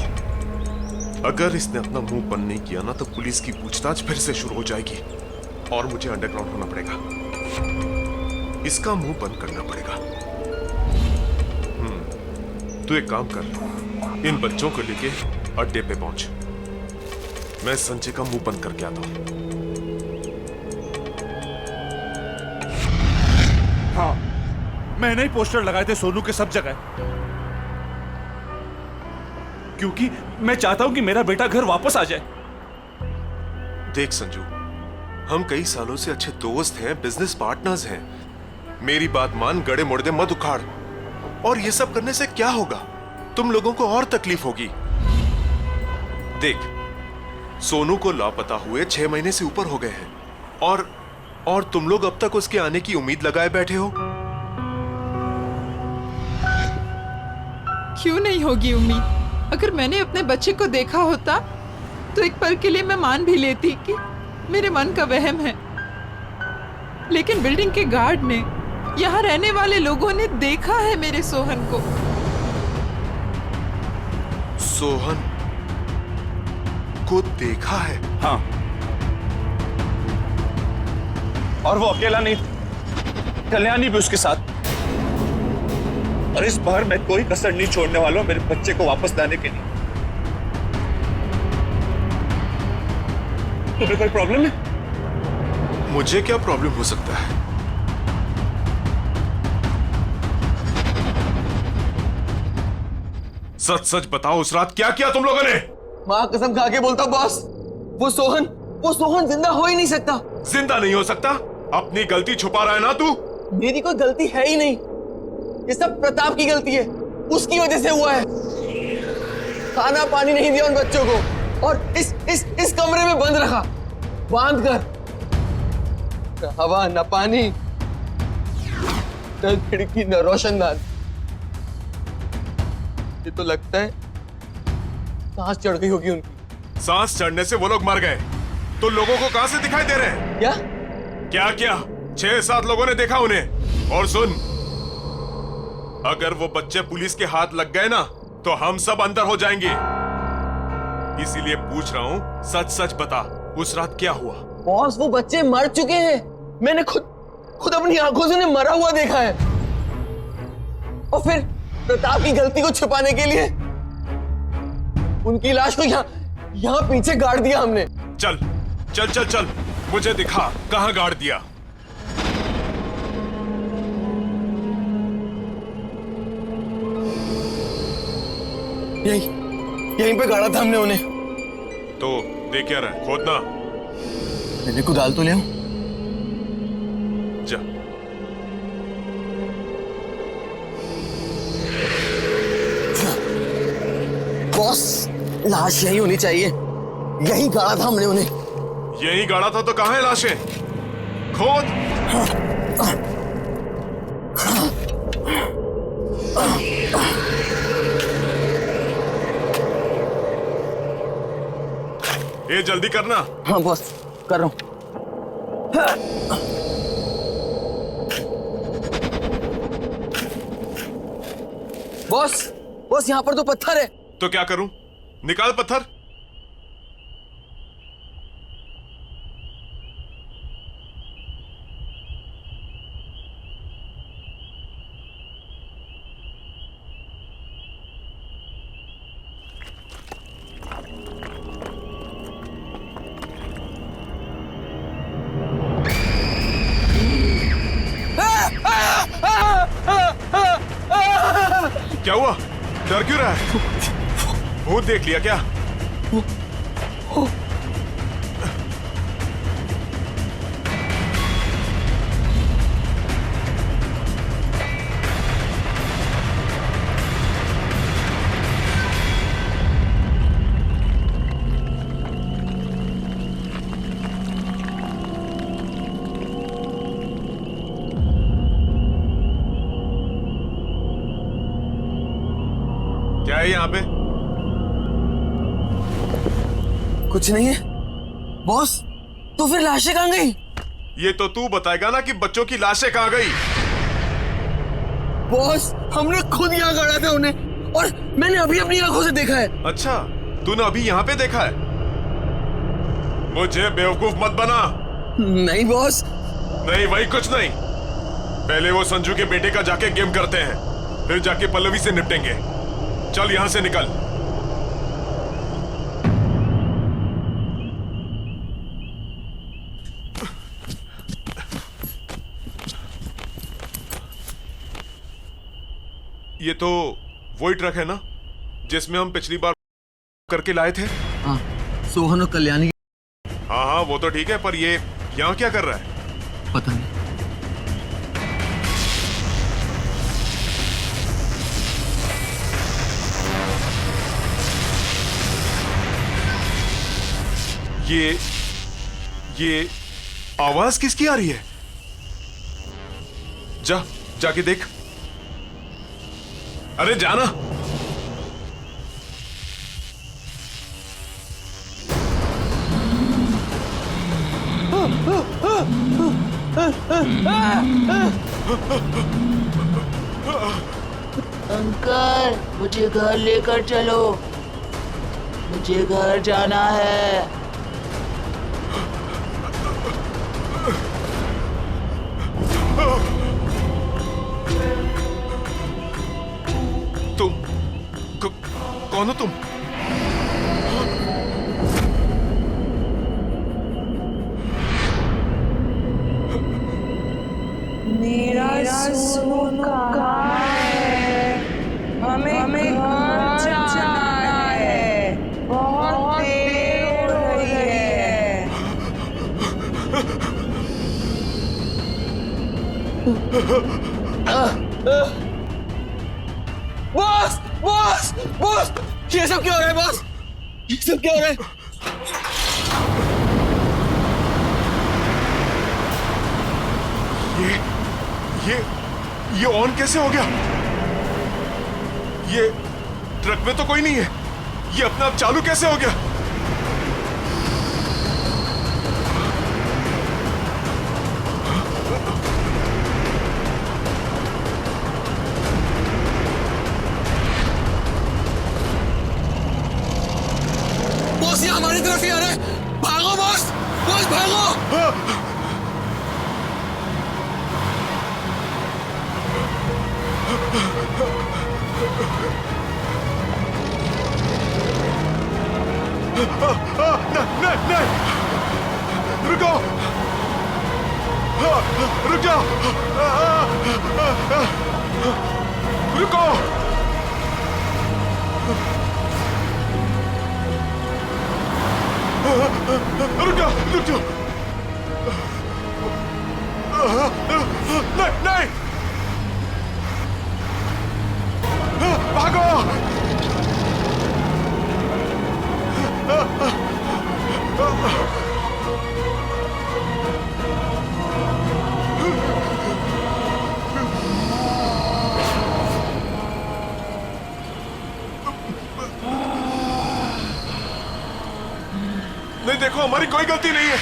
अगर इसने अपना मुंह बंद नहीं किया ना, तो पुलिस की पूछताछ फिर से शुरू हो जाएगी और मुझे अंडरग्राउंड होना पड़ेगा। इसका मुंह बंद करना पड़ेगा। तू एक काम कर, इन बच्चों को लेके अड्डे पे पहुंच। मैं संजय का मुंह बंद करके आता हूं। हाँ, मैंने ही पोस्टर लगाए थे सोनू के सब जगह, क्योंकि मैं चाहता हूं कि मेरा बेटा घर वापस आ जाए। देख संजू, हम कई सालों से अच्छे दोस्त हैं, बिजनेस पार्टनर्स हैं। मेरी बात मान, गड़े मुड़दे मत उखाड़। और ये सब करने से क्या होगा? तुम लोगों को और तकलीफ होगी। देख, सोनू को लापता हुए 6 महीने से ऊपर हो गए हैं और तुम लोग अब तक उसके आने की उम्मीद लगाए बैठे हो। क्यों नहीं होगी उम्मीद? अगर मैंने अपने बच्चे को देखा होता तो एक पल के लिए मैं मान भी लेती कि मेरे मन का वहम है। लेकिन बिल्डिंग के गार्ड ने, यहाँ रहने वाले लोगों ने देखा है मेरे सोहन को। सोहन को देखा है? हाँ, और वो अकेला नहीं, कल्याणी भी उसके साथ। और इस बार मैं कोई कसर नहीं छोड़ने वाला हूं मेरे बच्चे को वापस लाने के लिए। तुम्हें कोई प्रॉब्लम है? मुझे क्या प्रॉब्लम हो सकता है? सच सच बताओ, उस रात क्या किया तुम लोगों ने? मां कसम खा के बोलता बॉस, वो सोहन जिंदा हो ही नहीं सकता। जिंदा नहीं हो सकता? अपनी गलती छुपा रहा है ना तू? मेरी कोई गलती है ही नहीं, ये सब प्रताप की गलती है। उसकी वजह से हुआ है। खाना पानी नहीं दिया उन बच्चों को और इस कमरे में बंद रखा, बांध कर। न हवा न पानी, न खिड़की न रोशनदान। ये तो लगता है सांस चढ़ गई होगी उनकी। सांस चढ़ने से वो लोग मर गए, तो लोगों को कहां से दिखाई दे रहे हैं? क्या क्या क्या? 6-7 लोगों ने देखा उन्हें। और सुन, अगर वो बच्चे पुलिस के हाथ लग गए ना तो हम सब अंदर हो जाएंगे। इसीलिए पूछ रहा हूँ, सच सच बता, उस रात क्या हुआ? बॉस, वो बच्चे मर चुके हैं। मैंने खुद अपनी आंखों से उन्हें मरा हुआ देखा है। और फिर प्रताप की गलती को छुपाने के लिए उनकी लाश को यहाँ पीछे गाड़ दिया हमने। चल चल चल चल, मुझे दिखा कहाँ गाड़ दिया। यहीं पे गाड़ा था हमने उन्हें। तो देख क्या रहा है? खोदना। मैंने कुदाल तो ले आऊं। जा। बॉस, लाश यही होनी चाहिए। यही गाड़ा था हमने उन्हें। यही गाड़ा था तो कहाँ है लाशें? खोद। ये जल्दी करना। हाँ बॉस, कर रहा हूं। बॉस यहाँ पर तो पत्थर है। तो क्या करूं? निकाल पत्थर। क्या हुआ? डर क्यों रहा है? भूत देख लिया क्या? क्या है यहाँ पे? कुछ नहीं है बॉस। तो फिर लाशें कहाँ गई? ये तो तू बताएगा ना कि बच्चों की लाशें कहाँ गई। बॉस, हमने खुद यहाँ गाड़ा था उन्हें और मैंने अभी अपनी आंखों से देखा है। अच्छा, तूने अभी यहाँ पे देखा है? मुझे बेवकूफ मत बना। नहीं बॉस। नहीं, वही कुछ नहीं। पहले वो संजू के बेटे का जाके गेम करते हैं, फिर जाके पल्लवी से निपटेंगे। चल यहां से निकल। ये तो वही ट्रक है ना जिसमें हम पिछली बार करके लाए थे? हाँ, सोहन और कल्याणी। हाँ हाँ, वो तो ठीक है, पर ये यहाँ क्या कर रहा है? पता नहीं। ये आवाज किसकी आ रही है? जाके देख। अरे जाना। अंकल, मुझे घर लेकर चलो, मुझे घर जाना है। तुम कौन हो तुम? मेरा सोनू कहाँ है? हमें घर जाना है, बहुत देर हो रही है। बॉस, बॉस, बॉस, ये सब क्या हो रहा है बॉस? ये सब क्या हो रहा है? ये ऑन कैसे हो गया? ये ट्रक में तो कोई नहीं है, ये अपने आप चालू कैसे हो गया? रुक जाओ, रुको, रुक जाओ, रुक जाओ, नहीं नहीं, भागो। नहीं देखो, हमारी कोई गलती नहीं है,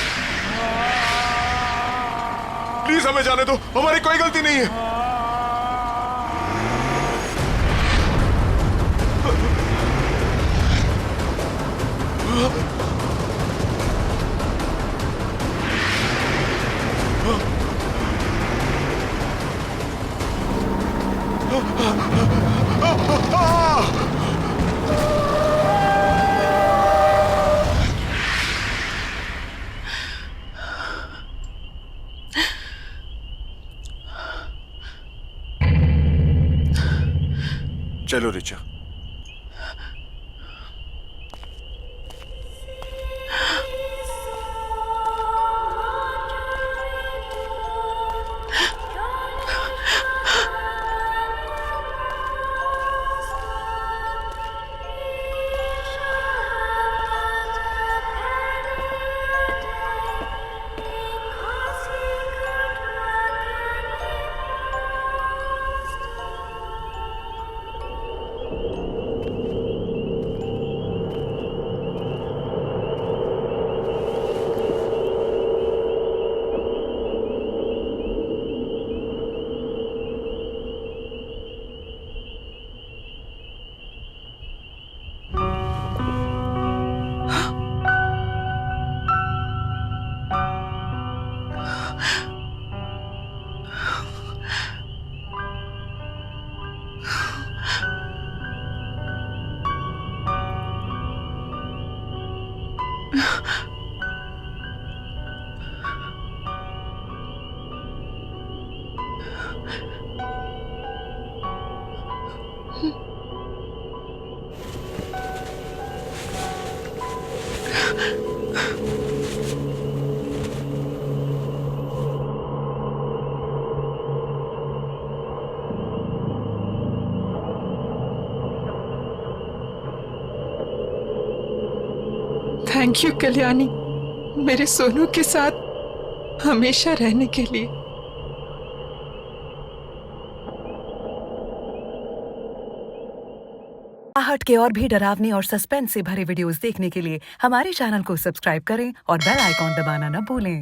प्लीज हमें जाने दो, हमारी कोई गलती नहीं है। चलो रिचा। थैंक यू कल्याणी, मेरे सोनू के साथ हमेशा रहने के लिए। आहट के और भी डरावनी और सस्पेंस से भरे वीडियोस देखने के लिए हमारे चैनल को सब्सक्राइब करें और बेल आइकॉन दबाना न भूलें।